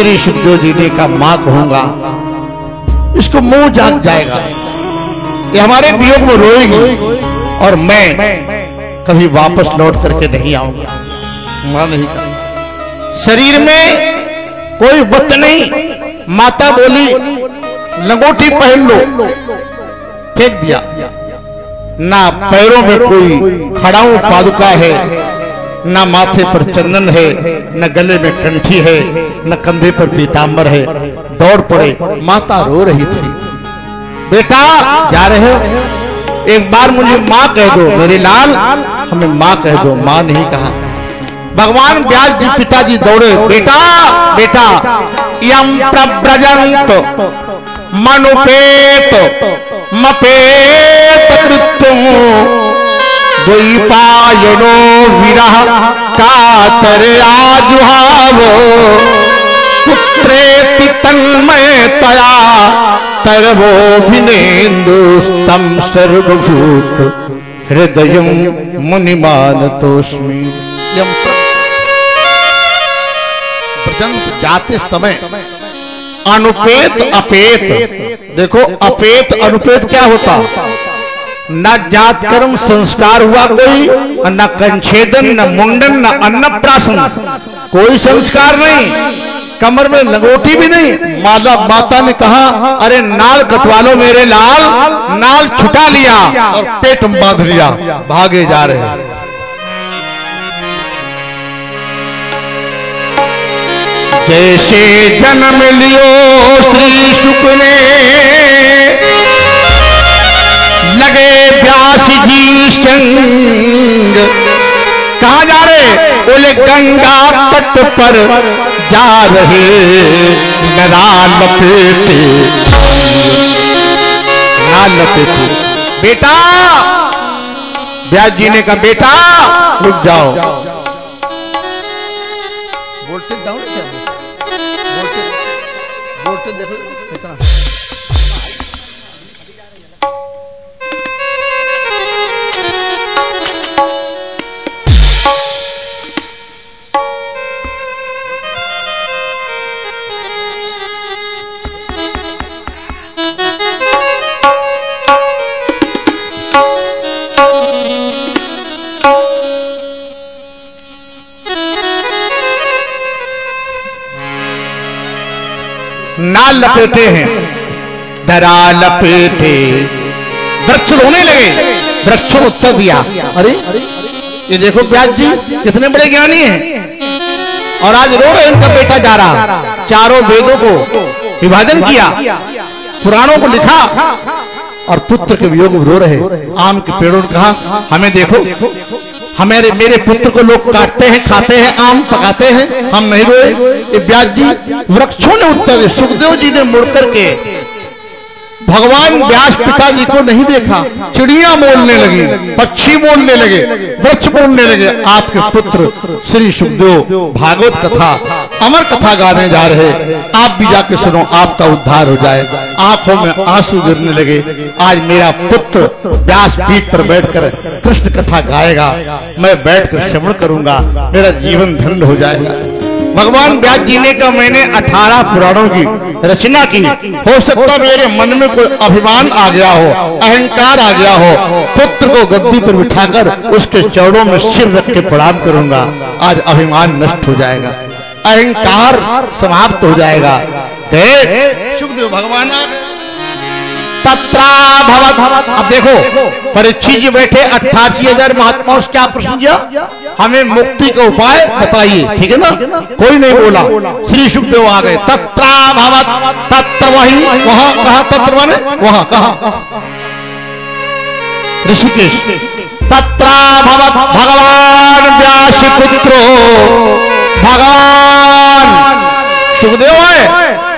श्री सुखदेव जी ने कहा मां कहूंगा इसको मुंह जाग जाएगा, ये हमारे वियोग में रोएगी और मैं कभी वापस लौट करके नहीं आऊंगा। मां नहीं कहा। शरीर में कोई वक्त नहीं, माता बोली लंगोटी पहन लो, फेंक दिया। ना पैरों में कोई खड़ाऊ पादुका है, ना माथे पर चंदन है, न गले में कंठी है, न कंधे पर पीतांबर है। दौड़ पड़े, माता रो रही थी। बेटा जा रहे हो, एक बार मुझे मां कह दो, मेरे लाल हमें मां कह दो। मां नहीं कहा। भगवान व्यास जी पिताजी दौड़े, बेटा बेटा यम प्रव्रजंत मनुपेत मपेत कृत्यं द्वैपायनो विरह कातर आजुहाव पुत्रेति तन्मयतया तरवोभिनेन्दुस्तं सर्वभूत हृदयं मुनिमानतोस्मि। जाते समय अनुपेत अपेत, देखो अपेत अनुपेत क्या होता, न जात कर्म संस्कार हुआ कोई, न कंछेदन, न मुंडन, न अन्नप्राशन, कोई संस्कार नहीं, कमर में लंगोटी भी नहीं। माता ने कहा अरे नाल कटवा लो मेरे लाल, नाल छुटा लिया और पेट में बांध लिया, भागे जा रहे हैं। जैसे जन्म लियो श्री शुक ने, लगे व्यास जी संग। कहाँ जा रहे? बोले गंगा तट पर जा रहे, नाल लपेटे नाल लपेटे। बेटा, व्यास जी ने कहा बेटा रुक जाओ। वोल्टेज डाउन है, वोल्टेज देखो कितना। नाल लपेटे हैं, धरा लपेटे, वृक्ष रोने लगे। वृक्षों उत्तर दिया अरे ये देखो व्यास जी कितने बड़े ज्ञानी हैं और आज रो रहे, इनका बेटा जा रहा। चारों वेदों को विभाजन किया, पुराणों को लिखा और पुत्र के वियोग में रो रहे। आम के पेड़ों ने कहा हमें देखो, हमारे मेरे पुत्र को लोग काटते हैं, खाते हैं, आम पकाते हैं, हम नहीं रोए। ये व्यास जी वृक्षों ने उत्तर दिया। सुखदेव जी ने मुड़कर के भगवान व्यास पिताजी को नहीं देखा, चिड़िया बोलने लगी, पक्षी बोलने लगे, वृक्ष बोलने लगे। आपके पुत्र श्री सुखदेव भागवत कथा, अमर कथा गाने जा रहे, आप भी जाके सुनो, आपका उद्धार हो जाए। आंखों में आंसू गिरने लगे। आज मेरा पुत्र व्यास पीठ पर बैठकर कृष्ण कथा गाएगा, मैं बैठकर श्रवण करूंगा, मेरा जीवन धन्य हो जाएगा। भगवान व्यास जी ने कहा मैंने 18 पुराणों की रचना की, हो सकता मेरे मन में कोई अभिमान आ गया हो, अहंकार आ गया हो, पुत्र को गद्दी पर बिठाकर उसके चरणों में सिर रख के प्रणाम करूंगा। आज अभिमान नष्ट हो जाएगा, अहंकार समाप्त हो जाएगा। सुखदेव भगवान तत्रा भवत। अब देखो परीक्षित जी बैठे 88,000 महात्माओं से क्या प्रश्न किया, हमें मुक्ति का उपाय बताइए, ठीक है ना? कोई नहीं बोला। श्री सुखदेव आ गए। तत्रा भवत, तत्र वही, वहां कहा, तत्र माने वहां कहा, ऋषिकेश। तत्रा भवत भगवान व्यास पुत्रो, भगवान सुखदेव है,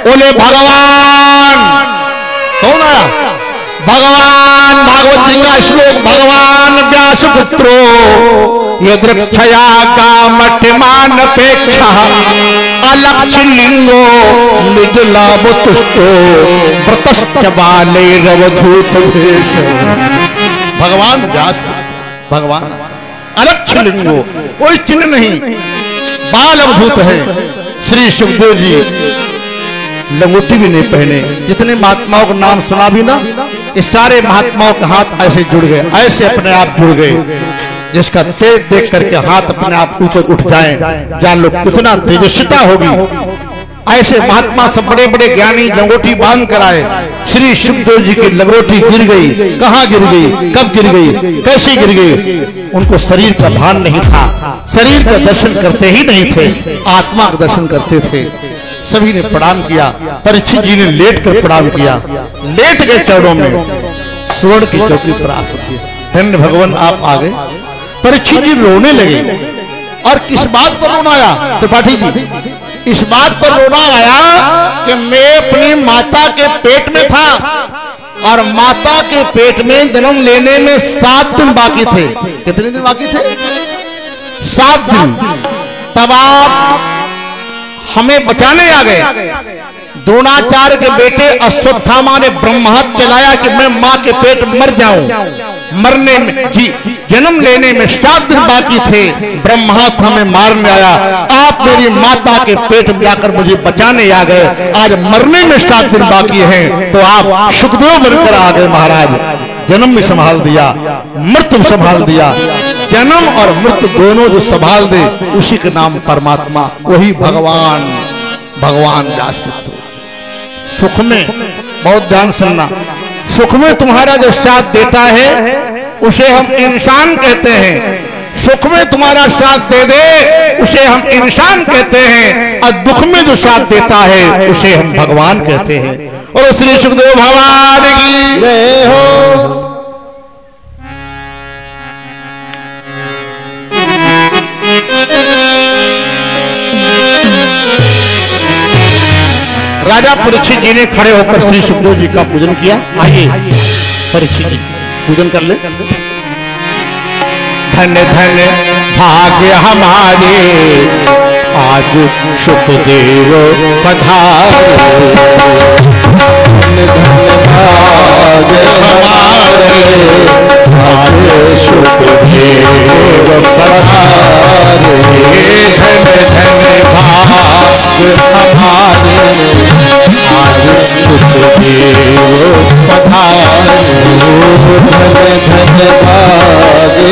बोले भगवान कौन आया? भगवान भागवत जी का श्लोक, भगवान व्यास पुत्रो यदृक्षया कामठमान पेक्षा अलक्ष्य लिंगो निजलाभ तुष्टो व्रतश्च बाले रवधूत भेष। भगवान व्यास भगवान अलक्ष्य लिंगो, कोई चिन्ह नहीं, बाल अवधूत है, श्री सुखदेव जी लंगोटी भी नहीं पहने। जितने महात्माओं का नाम सुना भी ना, इस सारे महात्माओं के हाथ ऐसे जुड़ गए, ऐसे अपने आप जुड़ गए, जिसका तेज देख करके हाथ अपने आप ऊपर उठ जाए, जान लो कितना तेजस्विता होगी। ऐसे महात्मा सब बड़े बड़े ज्ञानी लंगोटी बांध कर आए। श्री सुखदेव जी की लंगोटी गिर गई। कहाँ गिर गई, कब गिर गई, कैसे गिर गई? उनको शरीर का भान नहीं था, शरीर का दर्शन करते ही नहीं थे, आत्मा का दर्शन करते थे। सभी ने प्रणाम किया। परीक्षित जी ने लेट कर प्रणाम किया, लेट गए चरणों में। स्वर्ण की चौकी पर आसन दिए। धन्य भगवान आप आ गए। परीक्षित जी रोने लगे। और किस बात पर रोना आया त्रिपाठी जी? इस बात पर रोना आया कि मैं अपनी माता के पेट में था और माता के पेट में जन्म लेने में 7 दिन बाकी थे। कितने दिन बाकी थे? 7 दिन। तब आप हमें बचाने आ गए। द्रोणाचार्य के बेटे अश्वत्थामा ने ब्रह्मास्त्र चलाया कि मैं मां के पेट मर जाऊं। मरने में जी जन्म लेने में 7 दिन बाकी थे। ब्रह्मास्त्र हमें मारने आया। आप मेरी माता के पेट में जाकर मुझे बचाने आ गए। आज मरने में 7 दिन बाकी हैं, तो आप सुखदेव बनकर आ गए महाराज। जन्म भी संभाल दिया, मृत्यु भी संभाल दिया। जन्म और मृत्यु दोनों जो संभाल दे, उसी के नाम परमात्मा, वही भगवान। भगवान जास्त सुख में बहुत ध्यान सुनना। सुख में तुम्हारा जो साथ देता है उसे हम इंसान कहते हैं। सुख में तुम्हारा साथ दे दे उसे हम इंसान कहते हैं, और दुख में जो साथ देता है उसे हम भगवान कहते हैं। और श्री सुखदेव भगवान की जय हो। राजा परीक्षित जी ने खड़े होकर श्री सुखदेव जी का पूजन किया। आइए परीक्षित जी पूजन कर ले। धन्य धन्य भाग्य हमारे आज सुखदेव पधारे। धन्य धन्य भाग्य हमारे आज सुखदेव पधारे। धन्य धन्य भाग्य हमारे आज सुखदेव पधारे। धन्य धन्य भाग्य हमारे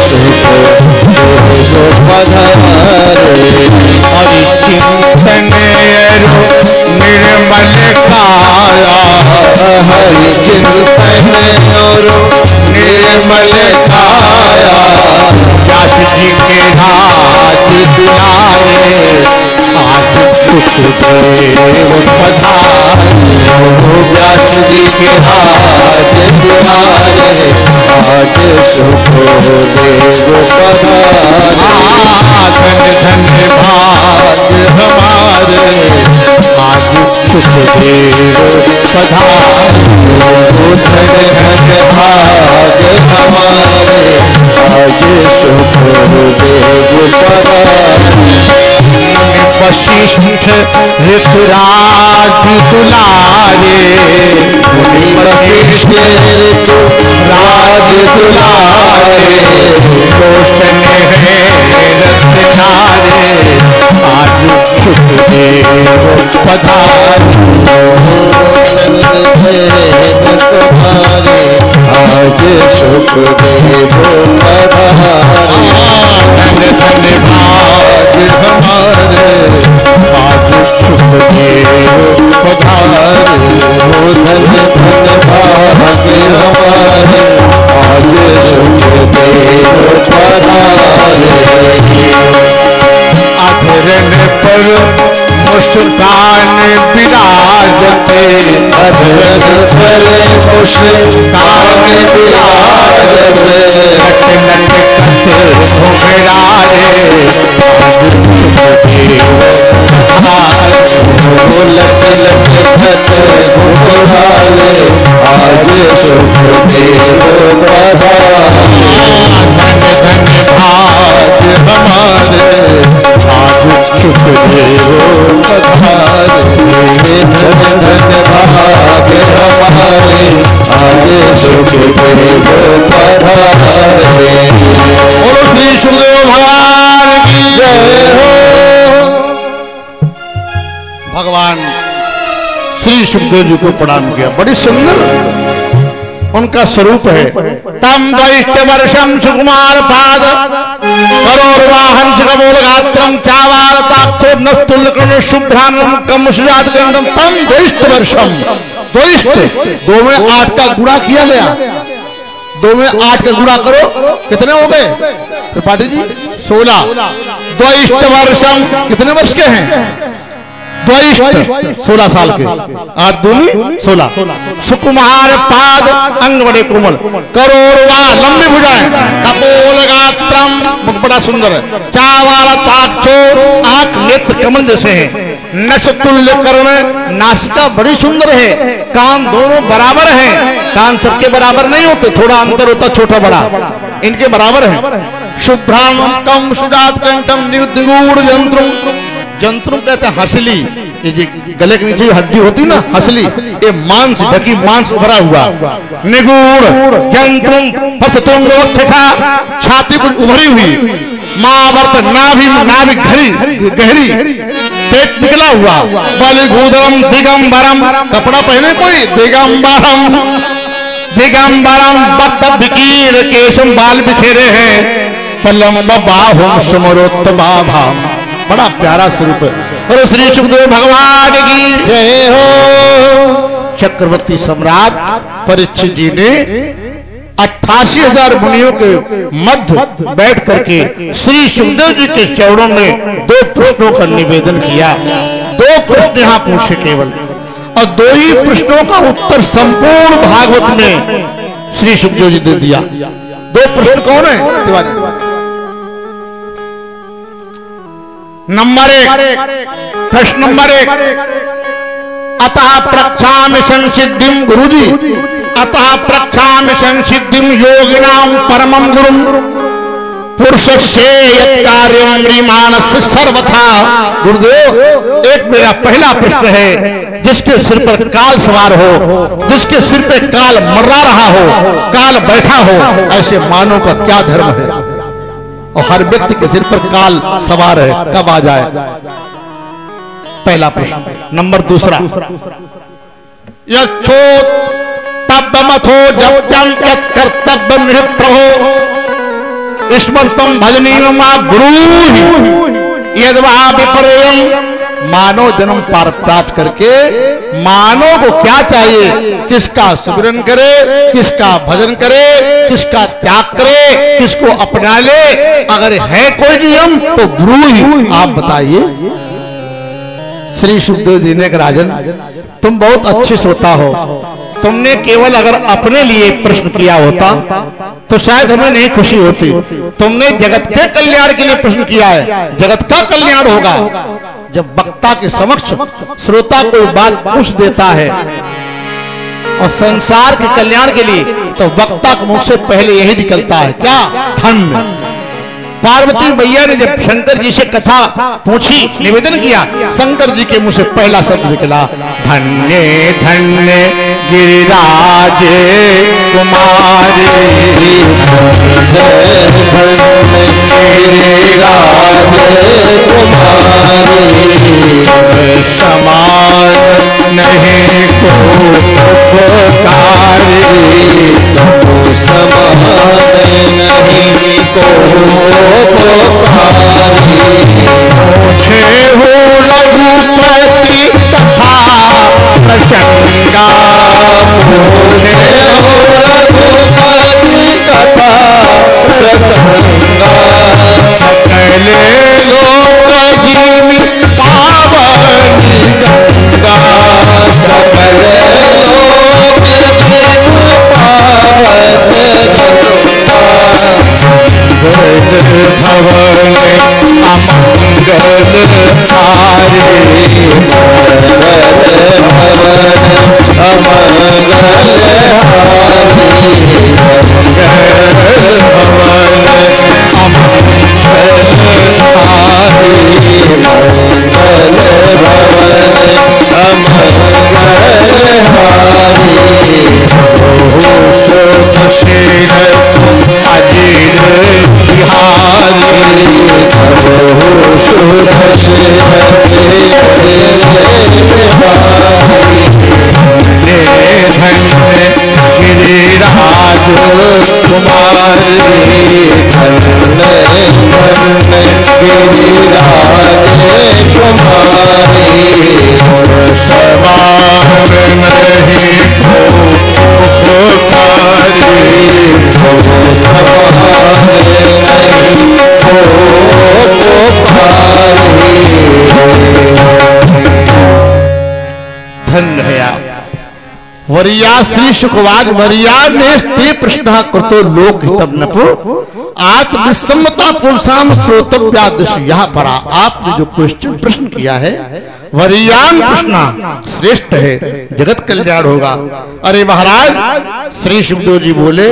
आज सुखदेव पधारे। हरि चिंतन निर्मल काया, हरि चिंतन निर्मल काया। व्यास जी के हाथ दुलारे आज सुखदेव पधारे। व्यास जी के हाथ दुलारे आज सुखदेव पधारे। धन्य धन्य भाग्य हमारे आज सुखदेव पधारे। धन्य धन्य भाग्य हमारे आज सुखदेव पधारे। वशिष्ठ ऋतुराज दुलारे, वशिष्ठ ऋतुराज दुलारे। रोशन है रत्नारे आज सुखदेव पधारे। तुम्हारे आज सुखदेव पधारे। धन्य धन्य भाग्य हमारे आज सुखदेव पधारे। धन्य धन्य भाग्य हमारे आज सुखदेव पधारे। अधरन पर मुस्कान विराजते, अधरन पर मुस्कान विराजते। लट लट कत घुमराए आज सुखदेव पधारे। लट लट कत घुमराए आज सुखदेव पधारे। धन्य धन्य भाग्य हमारे आज सुखदेव पधारे। धन्य धन्य भाग्य हमारे आज सुखदेव पधारे। और श्री सुखदेव भगवान की जय। जय हो। भगवान श्री सुखदेव जी को प्रणाम किया। बड़ी सुंदर उनका स्वरूप है। तम द्वैष्ट वर्षम सुकुमार पाद करोड़ वाहन सुगमोल गात्रम चावार ताक्षो नस्तुल कर्ण शुभ्रानम कम सुजात गंधम तम द्वैष्ट वर्षम। द्वैष्ट 2 में 8 का गुणा किया गया। 2 में 8 का गुणा करो कितने हो गए त्रिपाठी जी? 16। द्वैष्ट वर्षम कितने वर्ष के हैं? द्वैष्ट 16 साल के। 8 दूनी 16। सुकुमार पाद अंग बड़े कोमल, करोड़वा लंबी भुजाएं, कपोल गात्रम मुख बड़ा सुंदर है, चावाला ताक्षो आंख नेत्र कमल जैसे हैं, नशतुल्य कर्ण नासिका बड़ी सुंदर है, कान दोनों बराबर हैं। कान सबके बराबर नहीं होते, थोड़ा अंतर होता छोटा बड़ा, इनके बराबर है। शुभ्राम कम सुजात कंठम निगूढ़ जंत्रम। जंत्रुम कहते हैं हंसली, ये गले के नीचे हड्डी होती ना हंसली, ये मांस ढकी मांस उभरा हुआ। निगूढ़ जंत्रुम पततुंग वक्षठा, छाती कुछ उभरी हुई। महावर्त नाभि गहरी, पेट निकला हुआ। बलिगूदरम दिगंबरम, कपड़ा पहने कोई दिगंबरम। दिगंबरम बद्ध विकीर्ण केशम, बाल बिखेरे हैं। पलम्ब बाहुम सुमरोत्त बाभाम, बड़ा प्यारा स्वरूप है। और श्री सुखदेव भगवान की जय हो। चक्रवर्ती सम्राट परीक्षित जी ने 88,000 मुनियों के मध्य बैठ करके श्री सुखदेव जी के चरणों में 2 प्रश्नों का निवेदन किया। 2 प्रश्न यहाँ पूछे केवल, और 2 ही प्रश्नों का उत्तर संपूर्ण भागवत में श्री सुखदेव जी ने दिया। 2 प्रश्न कौन है तिवारी? नंबर 1, प्रश्न नंबर 1, अतः प्रक्षामि संसिद्धिम गुरुजी, अतः प्रक्षामि संसिद्धिम योगिनाम परमं गुरुम पुरुषस्य यत् कार्यं म्रियमाणस्य सर्वथा। गुरुदेव, एक मेरा पहला प्रश्न है, जिसके सिर पर काल सवार हो, जिसके सिर पे काल मर्रा रहा हो, काल बैठा हो, ऐसे मानव का क्या धर्म है? और हर व्यक्ति के सिर पर काल सवार है, कब आ जाए? पहला प्रश्न। नंबर 2, यच्छो तब्बमथो जप्यं यत् कर्तव्यं प्रभो स्मृतं भजनीयं मा ब्रूहि यद्वा विपर्ययं। मानव जन्म प्राप्त करके मानव को क्या चाहिए? किसका सुमिरन करे, किसका भजन करे, किसका त्याग करे, किसको अपना ले? अगर है कोई नियम तो ब्रूहि, आप बताइए। श्री सुखदेव जी ने कहा, राजन तुम बहुत अच्छे श्रोता हो, तुमने केवल अगर अपने लिए प्रश्न किया होता तो शायद हमें नहीं खुशी होती। तुमने जगत के कल्याण के लिए प्रश्न किया है, जगत का कल्याण होगा। जब वक्ता के समक्ष श्रोता कोई बात पूछ देता है और संसार के कल्याण के लिए, तो वक्ता के मुख से पहले यही निकलता है, क्या? धन्य। पार्वती मैया ने जब शंकर जी से कथा पूछी, निवेदन किया, शंकर जी के मुंह से पहला शब्द निकला, धन्य धन्य गिरिराज कुमारी, समान नहीं को पुकारी, समान नहीं को मुझे हो रघुपति कथा प्रसंगा, मुझे हो रघुपति कथा प्रसंगा, पहले लोक जीवी पावनी गंगा, सकल लोक जीव पावन गंगा, भवन अमंगल हारे, अजीर बिहारी धन्य है आप। वरिया श्री शुकवाज वरिया ने ते प्रश्न कृतो लोक हितम नपो आत्मसम्मता पुरुषाम श्रोतव्यादिश। यहाँ पर आपने जो क्वेश्चन प्रश्न किया है वरियान प्रश्न श्रेष्ठ है, जगत कल्याण होगा। अरे महाराज श्री सुखदेव जी बोले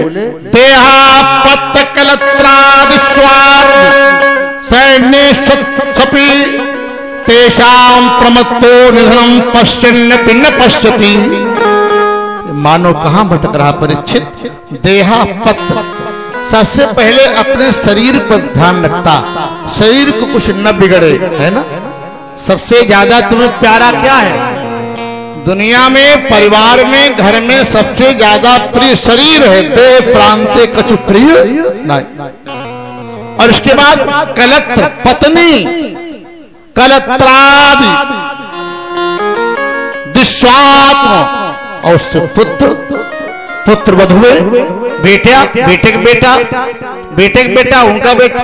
देहा पत्त कलत्रादिस्वाद सैन्य सपी तेषाम प्रमत्तो निधनम पश्यन्नपि न पश्यति। मानो कहां भटक रहा परीक्षित। देहा पत्र सबसे पहले अपने शरीर पर ध्यान रखता, शरीर को कुछ न बिगड़े, है ना। सबसे ज्यादा तुम्हें प्यारा क्या है दुनिया में, परिवार में, घर में सबसे ज्यादा प्रिय शरीर है। देह प्रांते कछु प्रिय नहीं। और इसके बाद कलत्र पत्नी, कलत्रादि दिश्वात्म, और उससे पुत्र, पुत्र वधुए, बेटा, बेटे के बेटा, बेटे के बेटा, उनका बेटा,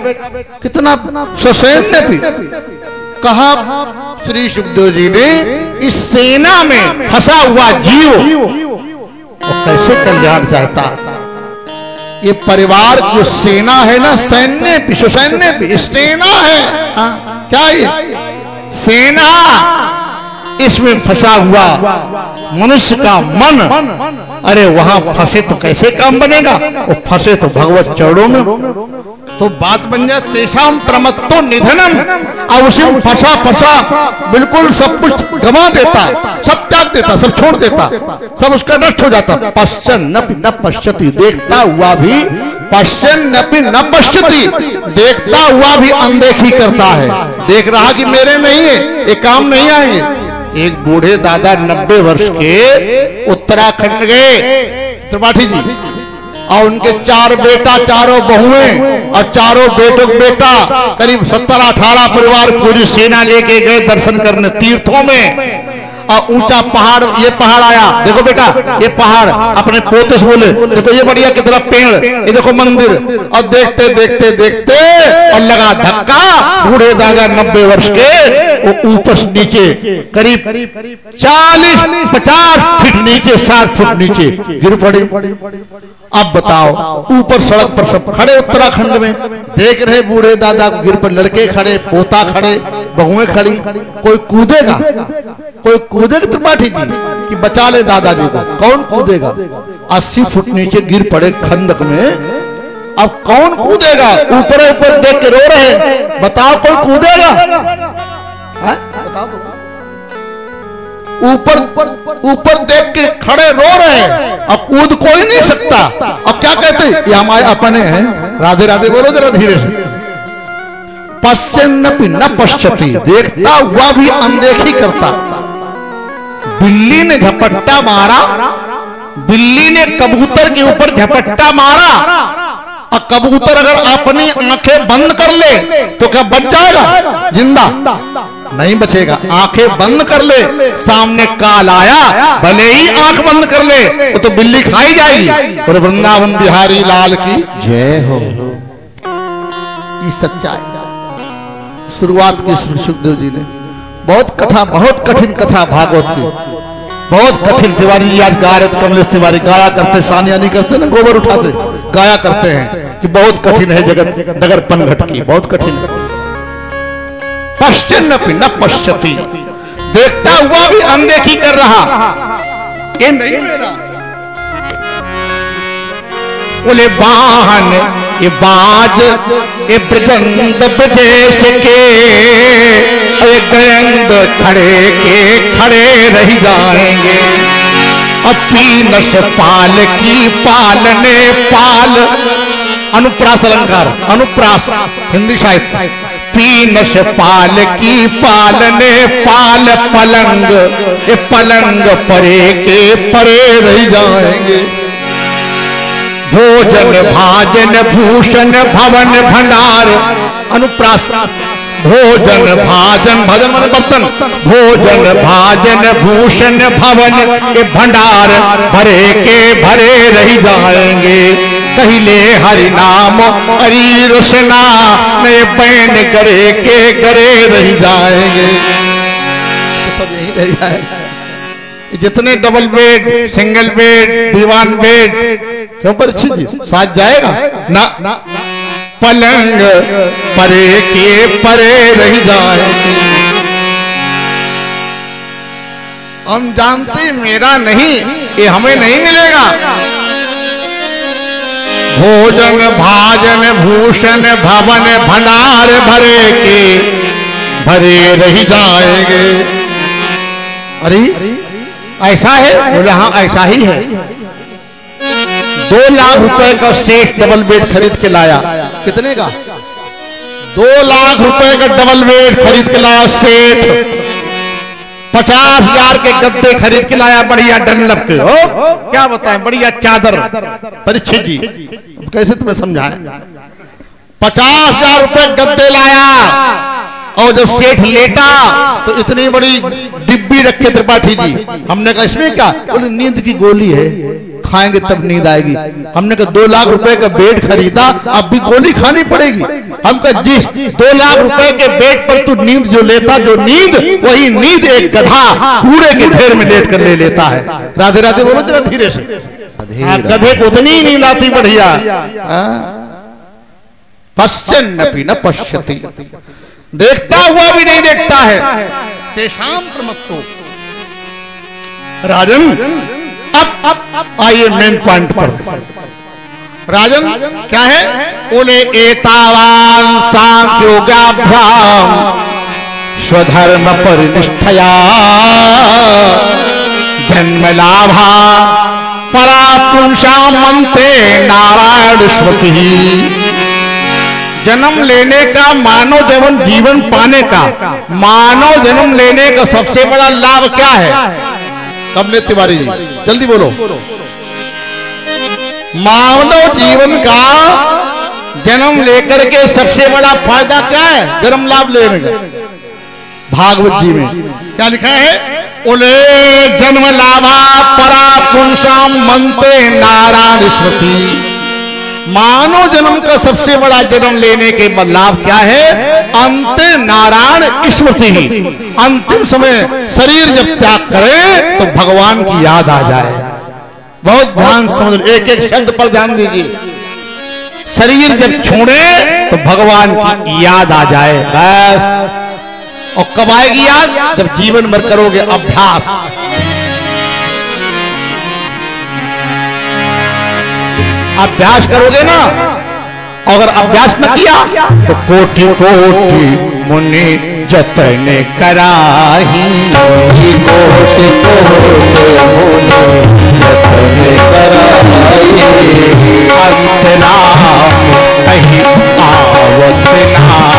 कितना ससैन्य भी। कहा श्री सुखदेव जी ने इस सेना में फंसा हुआ जीव वो कैसे कल्याण चाहता। ये परिवार जो सेना है ना, सैन्य भी, सैन्य भी सेना है। क्या ये सेना, इसमें फंसा हुआ मनुष्य का मन, अरे वहां फंसे तो कैसे काम बनेगा, वो फंसे तो भगवत चरणों में तो बात बन जाए। तेषाम प्रमत्तो निधनम, और उसी में फंसा फंसा बिल्कुल सब कुछ गंवा देता, सब त्याग देता, सब छोड़ देता, सब उसका नष्ट हो जाता। पश्यन्नपि न पश्यति, देखता हुआ भी, पश्यन्नपि न पश्यति, देखता हुआ भी अनदेखी करता है। देख रहा कि मेरे नहीं है, ये काम नहीं आएंगे। एक बूढ़े दादा 90 वर्ष के उत्तराखंड गए त्रिपाठी जी, और उनके 4 बेटा, चारों बहुएं और चारों बेटों का बेटा, करीब 17-18 परिवार पूरी सेना लेके गए दर्शन करने तीर्थों में। और ऊंचा पहाड़, ये पहाड़ आया, देखो बेटा ये पहाड़, अपने पोते से बोले देखो ये बढ़िया कितना पेड़, ये देखो मंदिर, और देखते देखते देखते और लगा धक्का, बूढ़े दादा 90 वर्ष के वो ऊपर से नीचे करीब 40-50 फीट नीचे, 60 फुट नीचे गिर पड़े। अब बताओ, ऊपर सड़क पर सब खड़े उत्तराखंड में देख रहे बूढ़े दादा गिर पर, लड़के खड़े, पोता खड़े, बहुएं खड़ी, कोई कूदेगा, कोई कूदेगा त्रिपाठी जी कि बचा ले दादाजी को, कौन कूदेगा। 80 फुट नीचे गिर पड़े खंदक में, अब कौन कूदेगा। ऊपर ऊपर देख के रो रहे, बताओ कोई कूदेगा। बताओ, ऊपर देख के खड़े रो रहे हैं, अब कूद कोई नहीं सकता। अब क्या कहते, ये हमारे अपने हैं, राधे राधे बोलो जरा धीरे से। पश्यन्नपि न पश्यति, देखता हुआ भी अनदेखी करता। बिल्ली ने झपट्टा मारा, बिल्ली ने कबूतर के ऊपर झपट्टा मारा, और कबूतर अगर अपनी आंखें बंद कर ले तो क्या बच जाएगा जिंदा? नहीं बचेगा। आंखें बंद कर ले, सामने काल आया, भले ही आंख बंद कर ले वो तो बिल्ली खाई जाएगी। और वृंदावन बिहारी लाल की जय हो। ये सच्चाई शुरुआत की सुखदेव जी ने बहुत कथा, बहुत कठिन कथा भागवत की, बहुत कठिन। तिवारी आज गा रहे, कमलेश तिवारी गाया करते, सानिया नहीं करते ना, गोबर उठाते गाया करते हैं कि बहुत कठिन है जगत नगर पनघट की, बहुत कठिन है। पश्यन्नपि न पश्यति, देखता हुआ भी अनदेखी कर रहा, ये नहीं मेरा। बोले वाहन ये बाज ये ब्रजंद ब्रजेश के, ये गयंद खड़े के खड़े रह जाएंगे। अपीनस पाल की पालने पाल, अनुप्रास अलंकार, अनुप्रास हिंदी साहित्य, पीनस पाल की पालने पाल पलंग, ये पलंग परे के परे रह जाएंगे। भोजन भाजन भूषण भवन भंडार अनुप्रास, भोजन भाजन, भजन मन बर्तन, भोजन भाजन भूषण भवन ये भंडार भरे के भरे रह जाएंगे। कहले हरि नाम हरि रोशना नए बैन गरे के गरे रह जाएंगे। तो सब यही रह जाएगा। जितने डबल बेड, सिंगल बेड, दीवान बेड, क्यों परीक्षित जी साथ जाएगा ना, पलंग परे के परे रह जाएंगे। हम जानते मेरा नहीं, ये हमें नहीं मिलेगा। भोजन भाजन भूषण भवन भंडार भरे के भरे रह जाएंगे। अरे ऐसा है? बोले हाँ ऐसा ही है। 2 लाख रुपए का सेठ डबल बेड खरीद के लाया। कितने का? 2 लाख रुपए का डबल बेड खरीद के लाया सेठ। 50,000 के गद्दे खरीद के लाया, बढ़िया डनलप के। हो क्या बताएं, बढ़िया चादर। परीक्षित जी कैसे तुम्हें समझाएं? 50,000 रुपए गद्दे लाया और जब सेठ लेटा तो इतनी बड़ी डिब्बी रखे त्रिपाठी जी। हमने कहा इसमें क्या? बोले नींद की गोली है, खाएंगे तब नींद आएगी। हमने कहा 2 लाख रुपए का बेड खरीदा, अब भी गोली खानी पड़ेगी। हम कहा जिस 2 लाख रुपए के बेड पर तू नींद जो लेता, जो नींद वही नींद एक गधा कूड़े के ढेर में लेट कर ले लेता है। राधे राधे बोलो जरा धीरे से। गधे को उतनी नींद आती बढ़िया। पश्यन्नपि न पश्यति, देखता हुआ भी नहीं देखता है। तेषां प्रमत्तो। राजन अब आइए मेन पॉइंट पर। राजन क्या है? बोले एतावान सांख्योगाभ्याम स्वधर्म परिनिष्ठया जन्म लाभा परापुंसा मनते नारायण स्मृति। जन्म लेने का, मानव जीवन पाने का, मानव जन्म लेने का सबसे बड़ा लाभ क्या है? कमले तिवारी जी जल्दी बोलो। मानव जीवन का जन्म लेकर के सबसे बड़ा फायदा क्या है? जन्म लाभ लेने का। भागवत जी में क्या लिखा है? बोले जन्म लाभा परा पुंसाम मनते नारायण स्मृति। मानव जन्म का सबसे बड़ा जन्म लेने के लाभ क्या है? अंत नारायण स्मृति ही। अंतिम समय शरीर जब त्याग करे तो भगवान की याद आ जाए। बहुत ध्यान समझ, एक एक शब्द पर ध्यान दीजिए। शरीर जब छोड़े तो भगवान की याद आ जाए बस। और कब आएगी याद? जब जीवन भर करोगे अभ्यास। अभ्यास करोगे ना, अगर अभ्यास न किया तो कोटि कोटि मुनि जतन कराही। कोटि कोटि मुनि जतन कराही। अंतराम कहीं आवत नाही।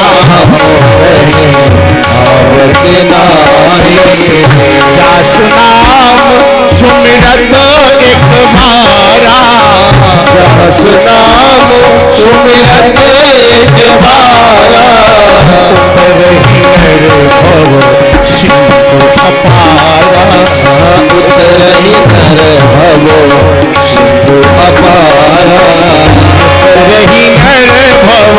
अंतराम कहीं आवत नाही। दास नाम सुमिरत एक बारा। दास नाम सुमिरत एक बारा। उतरहि नर भव सिंधु अपारा। उतरहि नर भव सिंधु अपारा। उतरहि नर भव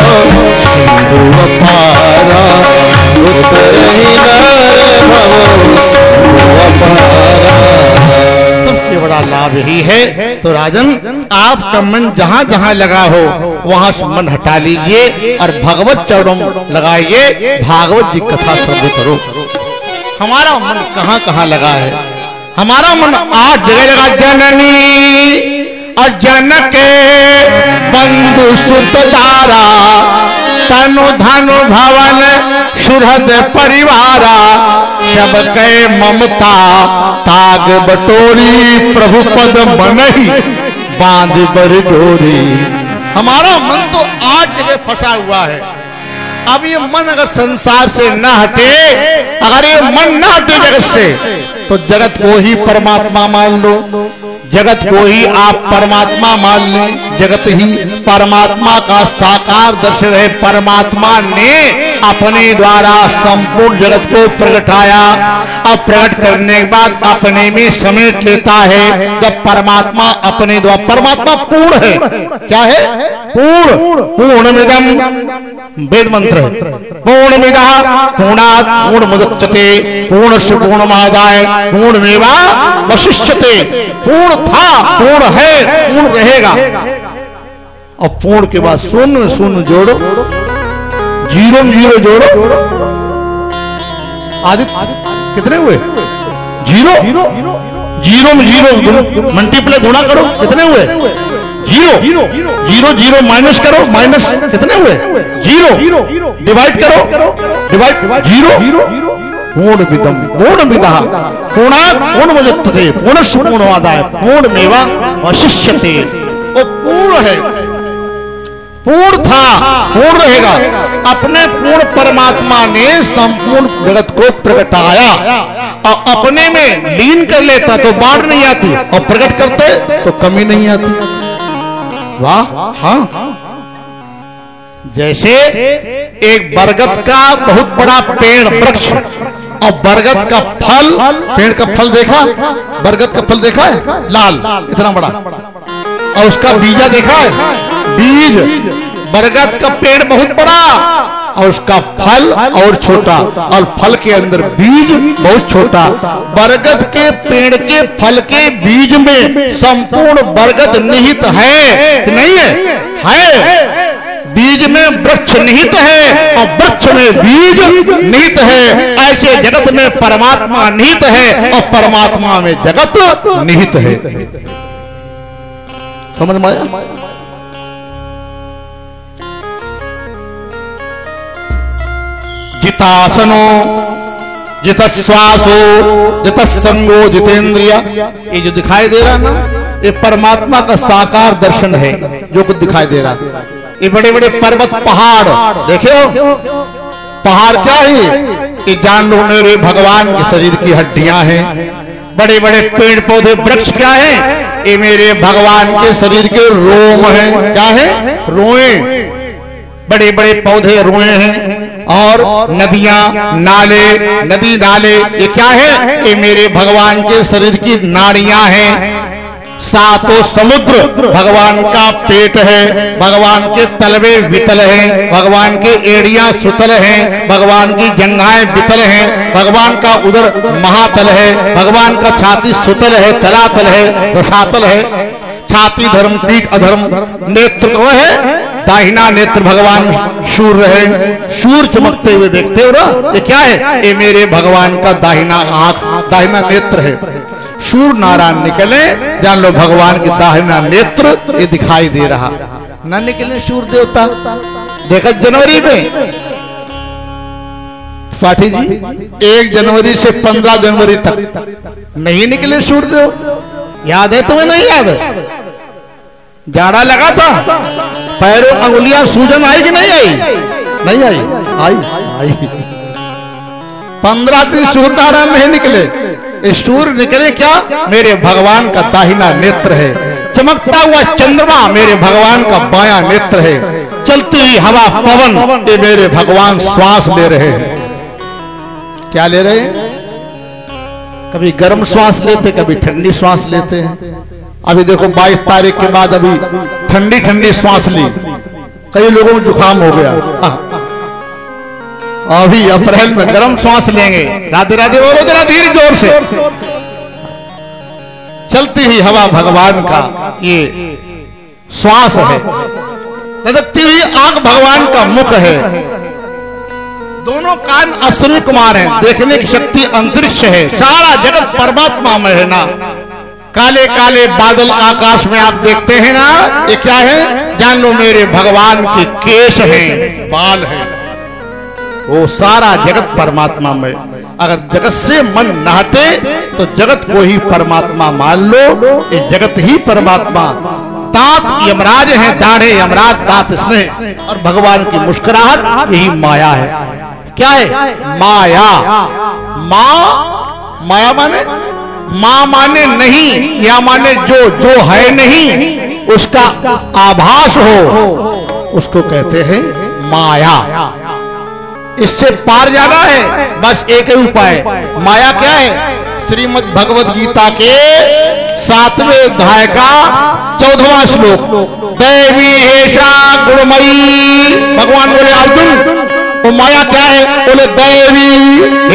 सिंधु अपारा। उतरहि नर भव सिंधु अपारा। सबसे बड़ा लाभ यही है। तो राजन आपका मन जहां जहां लगा हो वहां से मन हटा लीजिए और भगवत चरणों लगाइए। भागवत जी कथा श्रवण करो। हमारा मन कहां कहां लगा है? हमारा मन आज जगह लगा। जननी अजन के बंधु सुत दारा। तनु धनु भवन सुहृद परिवारा। सब के ममता ताग बटोरी। प्रभु पद मनहि बांध बर डोरी। हमारा मन तो आठ जगह फंसा हुआ है। अब ये मन अगर संसार से न हटे, अगर ये मन न हटे जगत से, तो जगत को ही परमात्मा मान लो, जगत को ही आप परमात्मा मान लें। जगत ही परमात्मा का साकार दर्शन है। परमात्मा ने अपने द्वारा संपूर्ण जगत को प्रगटाया। अब प्रकट करने के बाद अपने में समेट लेता है। जब परमात्मा अपने द्वारा, परमात्मा पूर्ण है, क्या है? पूर्ण। पूर्णमिदं वेद मंत्र है, पूर्णमिदः पूर्णात् पूर्णमुदच्यते पूर्णस्य पूर्णमादाय पूर्णमेवावशिष्यते। पूर्ण था, पूर्ण है, पूर्ण रहेगा। और पूर्ण के बाद शून्य शून्य जोड़ो, जीरो में जीरो जोड़ो, आदित्य कितने हुए? जीरो। जीरो में जीरो मल्टीप्लाई गुणा करो, कितने हुए? जीरो। जीरो जीरो माइनस करो, माइनस कितने हुए? जीरो। डिवाइड करो, डिवाइड जीरो। पूर्णमिदं पूर्णमिदः पूर्णात् पूर्णमुदच्यते पूर्णस्य पूर्णमादाय पूर्णमेवावशिष्यते। वो पूर्ण है, पूर्ण था, पूर्ण रहेगा। अपने पूर्ण परमात्मा ने संपूर्ण जगत को प्रगटाया और अपने में लीन कर लेता तो बाढ़ नहीं आती, और प्रकट करते तो कमी नहीं आती। वाह। हाँ, जैसे एक बरगद का बहुत बड़ा पेड़, वृक्ष, और बरगद का फल, पेड़ का फल देखा? बरगद का फल देखा है? लाल, इतना बड़ा। और उसका बीजा देखा है? बीज। बरगद का पेड़ बहुत बड़ा और उसका फल और छोटा, और फल के अंदर बीज बहुत छोटा। बरगद के पेड़ के फल के बीज में संपूर्ण बरगद निहित है कि नहीं है? है। बीज में वृक्ष निहित है और वृक्ष में बीज निहित है। ऐसे जगत में परमात्मा निहित है और परमात्मा में जगत निहित है। समझ में आया? जितासनो जितश्वासो जितसंगो जितेंद्रिय, ये जो दिखाई दे रहा ना, ये परमात्मा का साकार दर्शन है जो कुछ दिखाई दे रहा। ये बड़े बड़े पर्वत पहाड़ देखे हो? पहाड़ क्या है? ये जान लो मेरे भगवान के शरीर की हड्डियां हैं। बड़े बड़े पेड़ पौधे वृक्ष क्या है? ये मेरे भगवान के शरीर के रोम हैं। क्या है? रोए। बड़े बड़े पौधे रोए हैं। और नदियां, नाले, नदी नाले, ये क्या है? ये मेरे भगवान के शरीर की नाड़ियां हैं। सातों समुद्र भगवान का पेट है। भगवान के तलवे वितल हैं, भगवान के एड़ियां सुतल हैं, भगवान की जंघाएं वितल हैं, भगवान का उदर महातल है, भगवान का छाती सुतल है, तलातल है, रसातल है। छाती धर्म, पीठ अधर्म, नेत्र को है दाहिना नेत्र भगवान सूर्य है। सूर्य चमकते हुए देखते हो ना, ये क्या है? ये मेरे भगवान का दाहिना आंख, दाहिना नेत्र है। सूर्य नारायण निकले, जान लो भगवान की दाहिना नेत्र ये दिखाई दे रहा। न निकले सूर्य देवता, देखा जनवरी में पाठी जी 1 जनवरी से 15 जनवरी तक नहीं निकले सूर्य देव। याद है तुम्हें? नहीं याद है? जाड़ा लगा था, पैरों अंगुलियां सूजन आई कि नहीं आई? नहीं आई? आई। 15 दिन सूर्य नारायण नहीं निकले। सूर्य निकले क्या? मेरे भगवान का दाहिना नेत्र है। चमकता हुआ चंद्रमा मेरे भगवान का बायां नेत्र है। चलती हुई हवा पवन ये मेरे भगवान श्वास ले रहे हैं। क्या ले रहे हैं? कभी गर्म श्वास लेते, कभी ठंडी श्वास लेते हैं। अभी देखो 22 तारीख के बाद अभी ठंडी ठंडी श्वास ली, कई लोगों को जुकाम हो गया। अभी अप्रैल में गर्म श्वास लेंगे। राधे राधे बोलो जरा धीरे जोर से। चलती हुई हवा भगवान का ये श्वास है। लटकती हुई आंख भगवान का मुख है। दोनों कान अश्विनी कुमार हैं, देखने की शक्ति अंतरिक्ष है। सारा जगत परमात्मा में है ना। काले काले बादल आकाश में आप देखते हैं ना, ये क्या है? जान लो मेरे भगवान के केश हैं, बाल हैं। वो सारा जगत परमात्मा में। अगर जगत से मन न हटे तो जगत को ही परमात्मा मान लो। ये जगत ही परमात्मा। दांत यमराज हैं, दाढ़े यमराज, दांत स्नेह, और भगवान की मुस्कुराहट यही माया है। क्या है? माया। माया माने, मां माने नहीं, या माने जो है नहीं, उसका आभास हो, उसको कहते हैं माया। इससे पार जाना है, बस एक ही उपाय। माया क्या है? श्रीमद् भगवत गीता के 7वें अध्याय का 14वां श्लोक, दैवी एषा गुणमयी। भगवान बोले अर्जुन, तो माया क्या है? बोले दैवी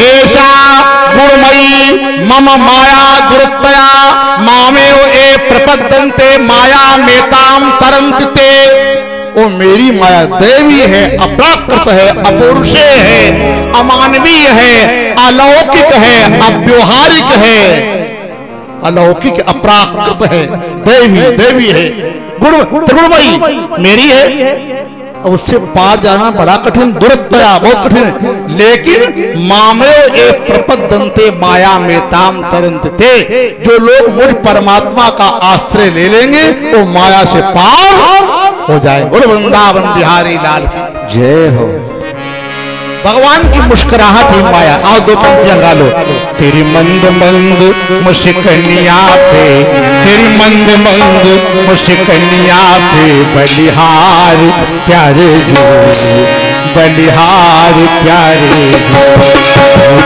एषा गुणमयी मम माया दुरतया मामेव ए प्रपद्यन्ते माया मेताम तरन्ति। वो मेरी माया दैवी है, अप्राकृत है, अपौरुषेय है, अमानवीय है, अलौकिक है, अव्यवहारिक है, अलौकिक अप्राकृत है, देवी है, गुणमयी मेरी है। उससे पार जाना बड़ा कठिन, दुरतया बहुत कठिन है। लेकिन मामेव ए प्रपद्यन्ते माया मेताम तरन्ते, जो लोग मुझ परमात्मा का आश्रय ले लेंगे वो माया से पार हो जाए। बोलो वृंदावन बिहारी लाल की जय हो। भगवान की मुस्कुराहट ही माया। आओ दो पंक्तियां गा लो। तेरी मंद मंद मुस्कनिया पे, तेरी मंद मंद मुस्कनिया पे बलिहार प्यारे जो, बलिहार प्यारे जो।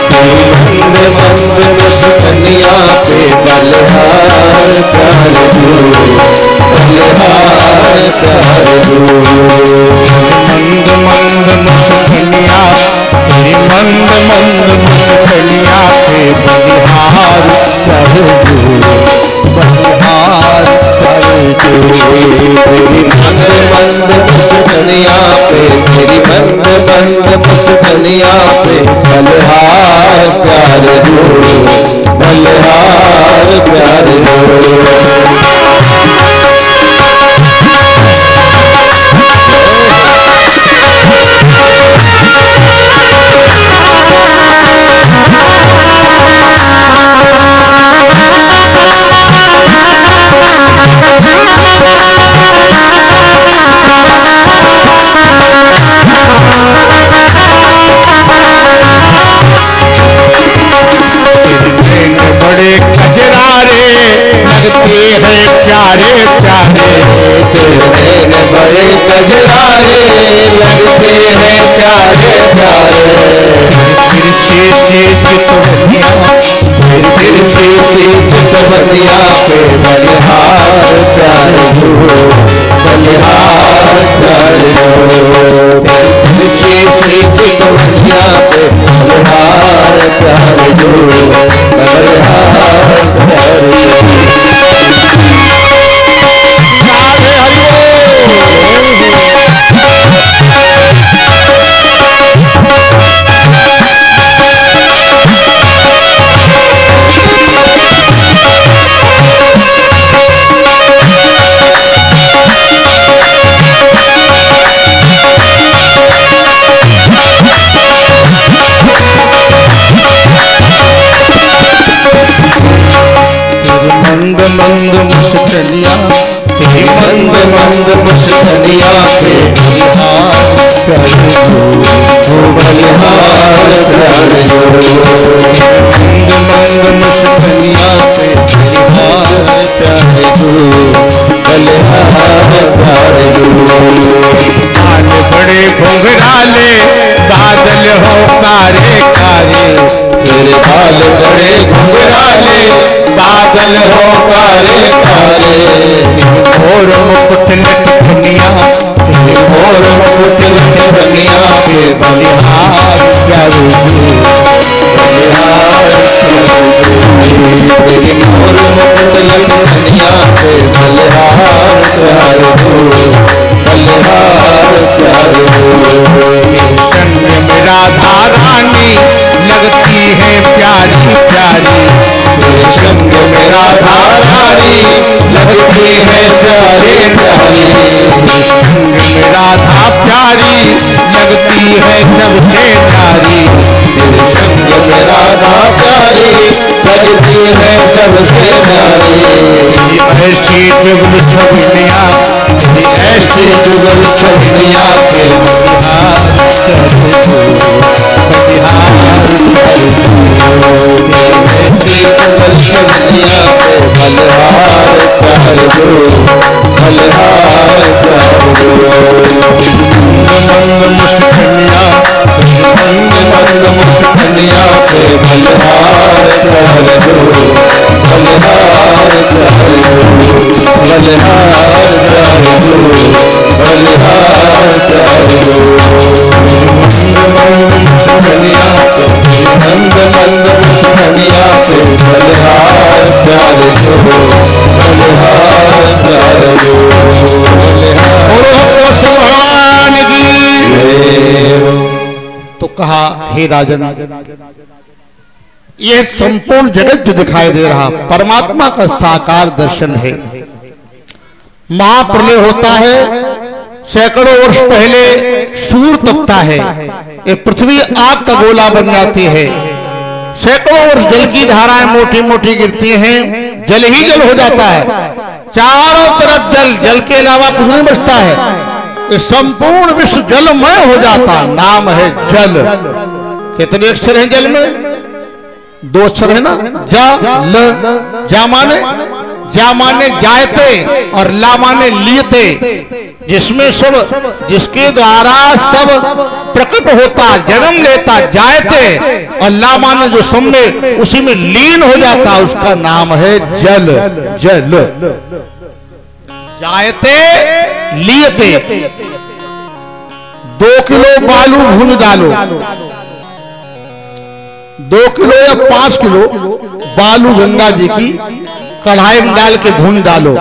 तेरी मंद मंद मुस्कनिया पे बलिहार प्यारे जो, बलिहार प्यारे जो। मंद मंद मुस्कनिया, तेरी मंद मंद मुस्कनिया पे बलिहार प्यारे जो, बलिहार प्यारे जो। तेरी मंद मंद मुस्कनिया पे, तेरी मंद मंद मुस्कनिया पे बलिहार प्यारे जो, बलिहार प्यारे जो। बड़े कजरारे लगते हैं प्यारे प्यारे, तेरे नैन बड़े कजरारे लगते हैं प्यारे प्यारे। तिरछी सी चितवनिया, तिरछी सी चितवनिया पे बलिहार प्यारे जो, बलिहार प्यारे जो। तिरछी सी चितवनिया पे बलिहार प्यारे जो, बलिहार प्यारे मंद मंद मुस्कनिया, तेरी मंद मंद मुस्कनिया पे बलिहार प्यारे जो, बलिहार प्यारे जो। मंद मंद मुस्कनिया पे बलिहार प्यारे जो, बलिहार प्यारे जो। बाल बड़े घुंघराले बादल हो कारे कारे, तेरे बाल बड़े घुंघराले बादल हो कारे कारे। और मुकुट लटकनिया, तेरे और मुकुट लटकनिया पे बलिहार प्यारे जो, बलिहार प्यारे जो। तेरी और मुकुट लटकनिया पे बलिहार प्यारे जो, बलिहार प्यारे जो। संग में राधा रानी लगती है प्यारी प्यारी, तेरे संग में राधा रानी लगती है प्यारी प्यारी। संग में राधा प्यारी लगती है सबसे प्यारी, तेरे संग में राधा प्यारी लगती है सबसे प्यारी। ऐसी जुगल छबिनिया, ऐसी जुगल छबिनिया के बलिहार ऐसी जुगल छबिनिया के बलिहार कर दो, बलिहार कर दो। मंद मुस्कनिया, मंद मुस्कनिया के बलिहार कर दो, बलिहार कर दो, बलिहार कर दो, बलिहार कर दो। मुस्कनिया के मंद मंद मुस्कनिया के बलिहार कर दो, बलिहार कर दो, भगवान की। तो कहा हे राजन, यह संपूर्ण जगत जो दिखाई दे रहा परमात्मा का साकार दर्शन है। महाप्रलय होता है, सैकड़ों वर्ष पहले सूर्य तपता है, ये पृथ्वी आग का गोला बन जाती है। सैकड़ों वर्ष जल की धाराएं मोटी मोटी गिरती हैं, जल ही जल हो जाता है, चारों तरफ जल, जल के अलावा कुछ नहीं बचता है। ये संपूर्ण विश्व जलमय हो जाता, नाम है जल। कितने अक्षर हैं जल में? 2 अक्षर है ना, जा ल। जा माने जायते और ला माने लियते, जिसमें सब, जिसके द्वारा सब प्रकट होता, जन्म लेता, जायते, और ला माने जो सब में उसी में लीन हो जाता, उसका नाम है जल। जल जायते लियते। 2 किलो बालू भून डालो, 2 किलो या 5 किलो बालू गंगा जी की कढ़ाई में डाल के भून डालो।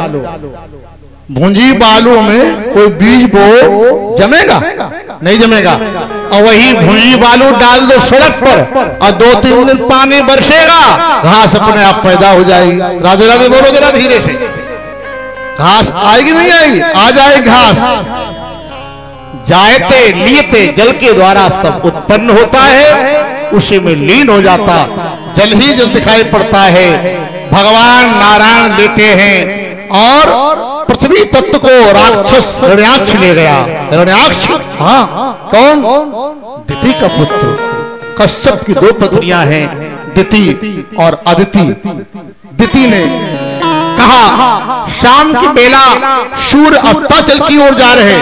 भूंजी बालू में कोई बीज बो जमेगा? नहीं जमेगा। और वही भूंजी बालू डाल दो सड़क पर और 2-3 दिन पानी बरसेगा, घास अपने आप पैदा हो जाएगी। राधे राधे बोलो जरा धीरे से। घास आएगी नहीं आएगी? आ जाएगी घास। जायते लियते, जल के द्वारा सब उत्पन्न होता है, उसी में लीन हो जाता, जल ही जल दिखाई पड़ता है। भगवान नारायण लेते हैं और पृथ्वी तत्व को राक्षस हिरण्याक्ष ले गया। हिरण्याक्ष, हाँ, कौन? दिति का पुत्र। कश्यप की 2 पत्नियां हैं, दिति और अदिति। दिति ने कहा, शाम की बेला सूर्य अस्ताचल की ओर जा रहे,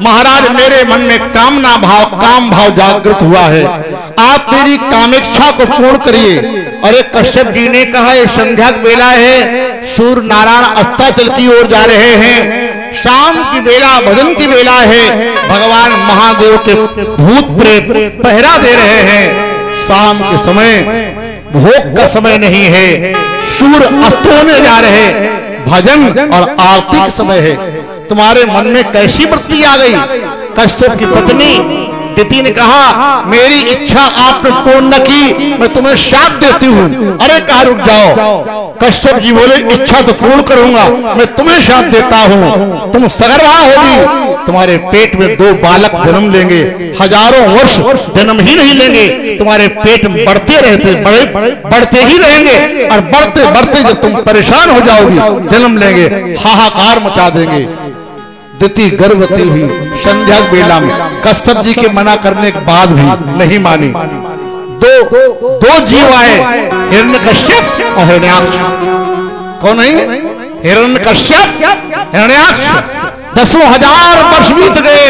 महाराज मेरे मन में काम भाव जागृत हुआ है, आप मेरी कामेक्षा को पूर्ण करिए। अरे कश्यप जी ने कहा, ये संध्या की बेला है, सूर्य नारायण अस्ताचल की ओर जा रहे हैं, शाम की बेला भजन की बेला है, भगवान महादेव के भूत प्रेत पहरा दे रहे हैं, शाम के समय भोग का समय नहीं है, सूर्य अस्त होने जा रहे, भजन और आरती का समय है, तुम्हारे मन में कैसी वृत्ति आ गई? कश्यप की पत्नी दिति ने कहा, मेरी इच्छा आपने पूर्ण न की, मैं तुम्हें शाप देती हूँ। अरे कहा रुक जाओ। कश्यप जी बोले, इच्छा तो पूर्ण करूंगा, मैं तुम्हें शाप देता हूँ, तुम सगर्भा होगी, तुम्हारे पेट में 2 बालक जन्म लेंगे, हजारों वर्ष जन्म ही नहीं लेंगे, तुम्हारे पेट में बढ़ते रहते बढ़ते ही रहेंगे, और बढ़ते बढ़ते जब तुम परेशान हो जाओगी जन्म लेंगे, हाहाकार मचा देंगे। दिति गर्भवती हुई संध्या बेला में, कश्यप जी के मना करने के बाद भी नहीं मानी। दो जीव आए, हिरण्यकश्यप और हिरण्याक्ष। कौन है? हिरण्यकश्यप, हिरण्याक्ष। 10,000 वर्ष बीत गए,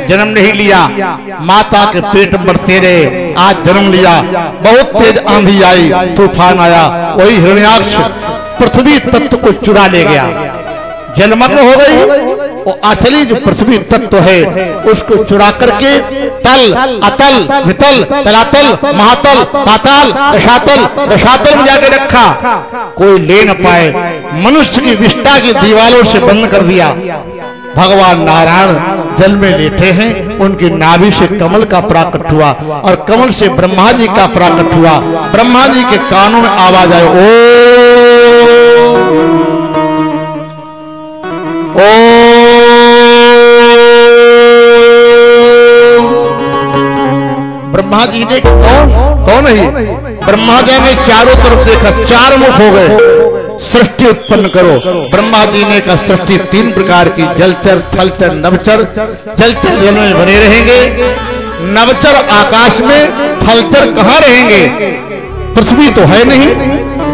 जन्म नहीं लिया, माता के पेट में बढ़ते रहे, आज जन्म लिया, बहुत तेज आंधी आई, तूफान आया, वही हिरण्याक्ष पृथ्वी तत्व को चुरा ले गया, जलमग्न हो गई। वो असली जो पृथ्वी तत्व है उसको चुरा करके तल, अतल, वितल, तलातल, महातल, पाताल, रसातल में जाके रखा, कोई ले न पाए, मनुष्य की विष्ठा की दीवारों से बंद कर दिया। भगवान नारायण जल में लेटे हैं, उनकी नाभि से कमल का प्राकट हुआ और कमल से ब्रह्मा जी का प्राकट हुआ। ब्रह्मा जी के कानों में आवाज आई, ओ ब्रह्मा जी ने कौन है? ब्रह्मा जी ने चारों तरफ देखा, 4 मुख हो गए। सृष्टि उत्पन्न करो। ब्रह्मा जी ने कहा सृष्टि 3 प्रकार की, जलचर, थलचर, नभचर। जलचर जल में बने रहेंगे, नभचर आकाश में, थलचर कहाँ रहेंगे, पृथ्वी तो है नहीं।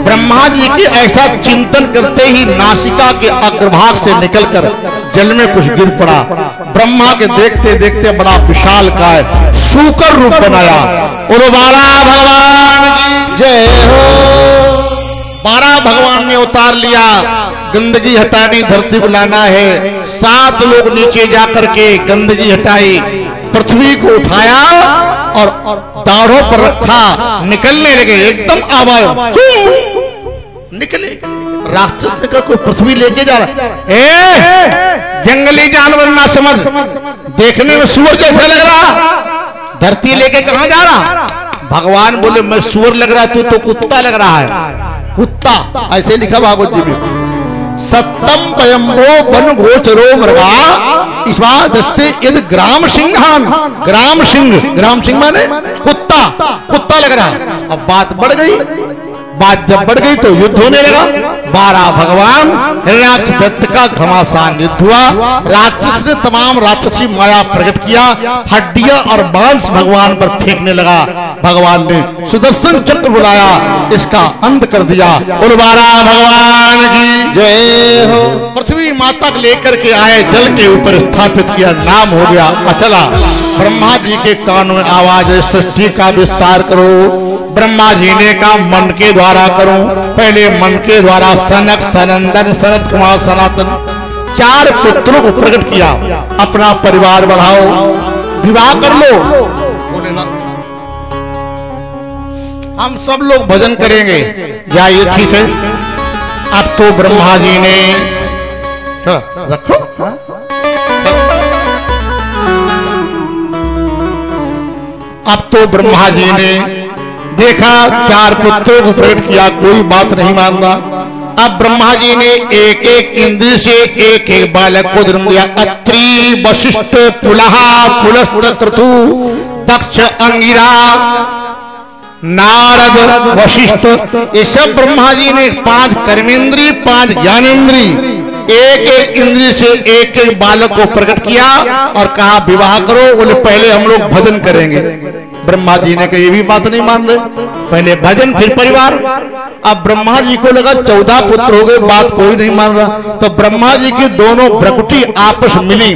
ब्रह्मा जी के ऐसा चिंतन करते ही नासिका के अग्रभाग से निकलकर जल में कुछ गिर पड़ा। ब्रह्मा के देखते देखते बड़ा विशाल काय शूकर रूप बनाया। और 12 भगवान की जय हो। 12 भगवान ने उतार लिया, गंदगी हटानी, धरती को लाना है। 7 लोग नीचे जाकर के गंदगी हटाई, पृथ्वी को उठाया और दाढ़ों पर रखा, निकलने लगे। एकदम आवाज निकले। राक्षस ने कहा कोई पृथ्वी लेके जा रहा, जंगली जानवर ना समझ, देखने में सुअर जैसा लग रहा, धरती लेके कहां जा रहा। भगवान बोले मैं सुअर लग रहा, तू तो कुत्ता लग रहा है। कुत्ता ऐसे लिखा भागवत जी में, सत्तम पयंभो वन गोचरो मृगा इस्वादस्य यद ग्राम सिंहान। ग्राम सिंह माने कुत्ता, कुत्ता लग रहा। अब बात बढ़ गई, बात जब बढ़ गई तो युद्ध होने लगा। 12 भगवान, हिरण्याक्ष दत्त का घमासान युद्ध हुआ। राक्षस ने तमाम राक्षसी माया प्रकट किया, हड्डियां और मांस भगवान पर फेंकने लगा। भगवान ने सुदर्शन चक्र बुलाया, इसका अंत कर दिया। और 12 भगवान की जय हो। पृथ्वी माता को लेकर के आए, जल के ऊपर स्थापित किया, नाम हो गया अचला। ब्रह्मा जी के कान में आवाज है सृष्टि का विस्तार करो। ब्रह्मा जी ने कहा मन के द्वारा करूं। पहले मन के द्वारा सनक, सनंदन, सनत कुमार, सनातन 4 पुत्रों को प्रकट किया। अपना परिवार बढ़ाओ, विवाह कर लो। बोले ना हम सब लोग भजन करेंगे, या ये ठीक है। अब तो ब्रह्मा जी ने रखो, अब तो ब्रह्मा जी ने देखा 4 पुत्रों को प्रकट किया, कोई बात नहीं मान रहा। अब ब्रह्मा जी ने एक एक इंद्र से एक एक बालक को जन्म दिया। अत्रि, वशिष्ठ, पुलहा, पुलस्त्य, दक्ष, अंगिरा, नारद, वशिष्ठ, ये सब ब्रह्मा जी ने 5 कर्मेंद्री, 5 ज्ञानेंद्री, एक एक इंद्रिय से एक एक बालक को प्रकट किया और कहा विवाह करो। बोले पहले हम लोग भजन करेंगे। ब्रह्मा जी ने कहा ये भी बात नहीं मान रहे, पहले भजन फिर परिवार। अब ब्रह्मा जी को लगा 14 पुत्र हो गए, बात कोई नहीं मान रहा। तो ब्रह्मा जी की दोनों भ्रकुटी आपस मिली,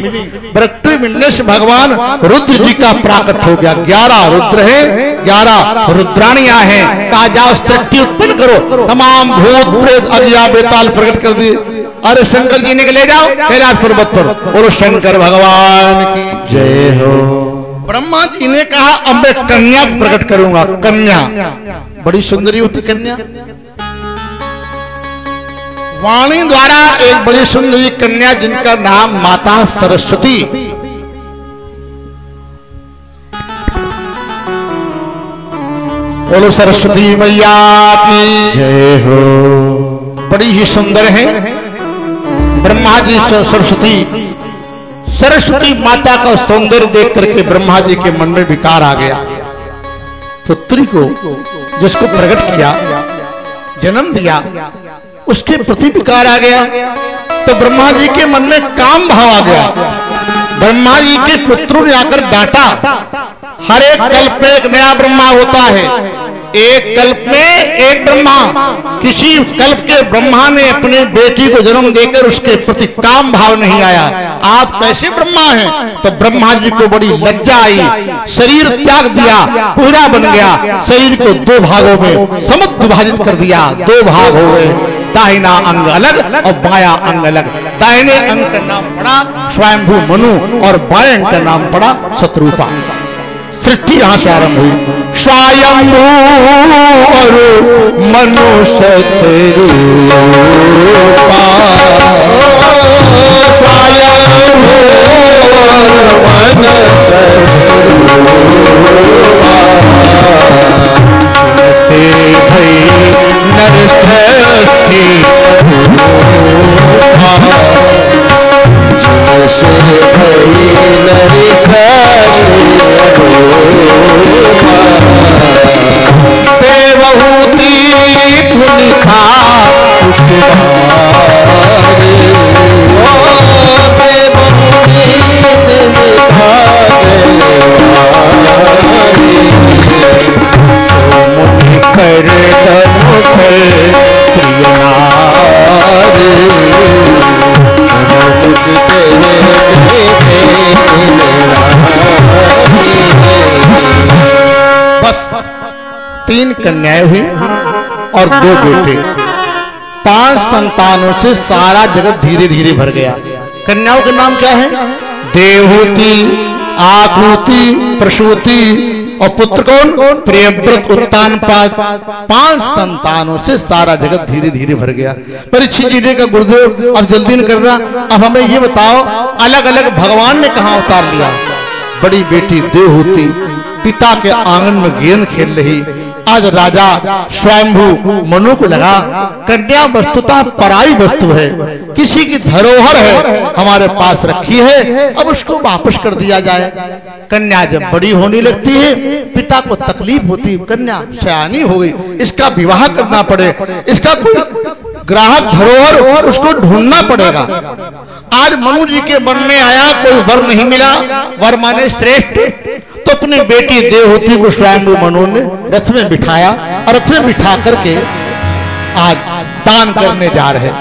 भ्रकुटी मिलने से भगवान रुद्र जी का प्राकट हो गया। 11 रुद्र है, 11 रुद्राणियां हैं। कहा जाओ सृष्टि उत्पन्न करो। तमाम भूत प्रेत अगिया बेताल प्रकट कर दिए। अरे शंकर जी ने ले जाओ कैलाश पर्वत पर। बोलो शंकर भगवान की जय हो। ब्रह्मा जी ने कहा अब मैं कन्या को प्रकट करूंगा। कन्या बड़ी सुंदरी होती कन्या। वाणी द्वारा एक बड़ी सुंदरी कन्या जिनका नाम माता सरस्वती। बोलो सरस्वती मैया की जय हो। बड़ी ही सुंदर है। ब्रह्मा जी सरस्वती माता का सौंदर्य देख करके ब्रह्मा जी के मन में विकार आ गया। पुत्री को जिसको प्रकट किया, जन्म दिया, उसके प्रति विकार आ गया। तो ब्रह्मा जी के मन में काम भाव आ गया। ब्रह्मा जी के पुत्रों ने आकर डांटा। हर एक कल्प में एक नया ब्रह्मा होता है। एक कल्प में एक ब्रह्मा। किसी कल्प के ब्रह्मा ने अपने बेटी को जन्म देकर उसके प्रति काम भाव नहीं आया। आप कैसे ब्रह्मा हैं? तो ब्रह्मा जी को बड़ी लज्जा आई। शरीर त्याग दिया, पूरा बन गया। शरीर को 2 भागों में समस्त विभाजित कर दिया। 2 भाग हो गए, दाहिना अंग अलग और बाया अंग अलग। दाहिने अंग का नाम पड़ा स्वयंभू मनु और बाएं अंग का नाम पड़ा शत्रुपा। सृष्टि यहां से आरंभ हुई। स्वयंभू और मनु शत्रुपा, स्वयंभू और मनु भई नरसृष्टि जैसे भई नरसृष्टि देवहूति पुनिथा 3 कन्याएं हुई और 2 बेटे। 5 संतानों से सारा जगत धीरे धीरे भर गया। कन्याओं के नाम क्या है? देवहूति, आकृति, प्रसूति और पुत्र कौन? प्रियव्रत, उत्तानपाद। 5 संतानों से सारा जगत धीरे धीरे भर गया। परीक्षित जी ने कहा गुरुदेव अब जल्दी नहीं करना, अब हमें ये बताओ अलग अलग भगवान ने कहां अवतार लिया? बड़ी बेटी देवहूति पिता के आंगन में गेंद खेल रही। आज राजा स्वयंभू मनु को लगा कन्या वस्तुतः पराई वस्तु है, किसी की धरोहर है, हमारे पास रखी है, अब उसको वापस कर दिया जाए। कन्या जब बड़ी होने लगती है पिता को तकलीफ होती, कन्या सयानी हो गई, इसका विवाह करना पड़े, इसका कोई ग्राहक धरोहर उसको ढूंढना पड़ेगा। आज मनु जी के वन में आया, कोई वर नहीं मिला, वर माने श्रेष्ठ, तो अपनी बेटी देवहूति को स्वयं मनु ने रथ में बिठाया और रथ में बिठा करके आज दान करने जा रहे।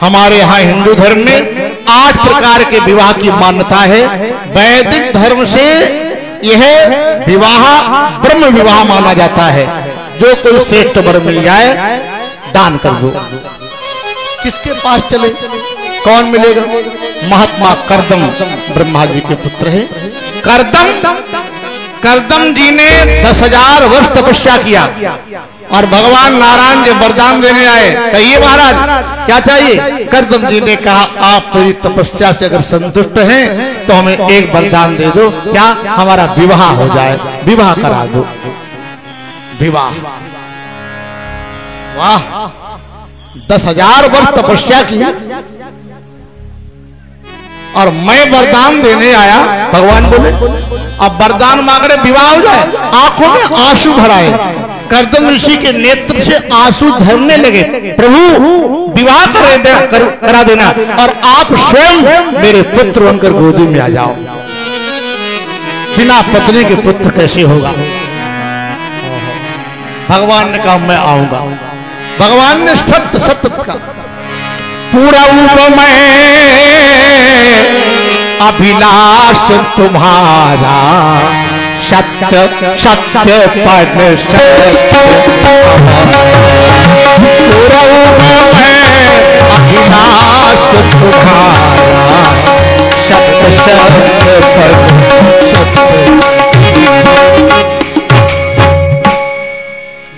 हमारे यहाँ हिंदू धर्म में 8 प्रकार के विवाह की मान्यता है। वैदिक धर्म से यह विवाह ब्रह्म विवाह माना जाता है। जो कोई श्रेष्ठ वर मिल जाए दान कर दो। किसके पास चले? कौन मिलेगा? महात्मा कर्दम ब्रह्मा जी के पुत्र है। कर्दम जी ने 10,000 वर्ष तपस्या किया और भगवान नारायण जब वरदान देने आए, कहिए महाराज क्या चाहिए? कर्दम जी ने कहा आप मेरी तपस्या से अगर संतुष्ट हैं तो हमें एक वरदान दे दो, क्या? हमारा विवाह हो जाए, विवाह करा दो। विवाह, वाह, 10,000 वर्ष तपस्या की और मैं वरदान देने आया। भगवान बोले अब वरदान मांग रहे विवाह हो जाए। आंखों में आंसू भराए, कर्दम ऋषि के नेत्र से आंसू झरने लगे। प्रभु विवाह करा देना और आप स्वयं मेरे पुत्र बनकर गोदी में आ जाओ। बिना पत्नी के पुत्र कैसे होगा? भगवान ने कहा मैं आऊंगा। भगवान ने सत्य सत्य का पूरा रूप में अभिलाष तुम्हारा, सत्य सत्य पद सत्य, पूरा रूप में अभिलाष तुम्हारा, सत्य सत्य पद सत्य।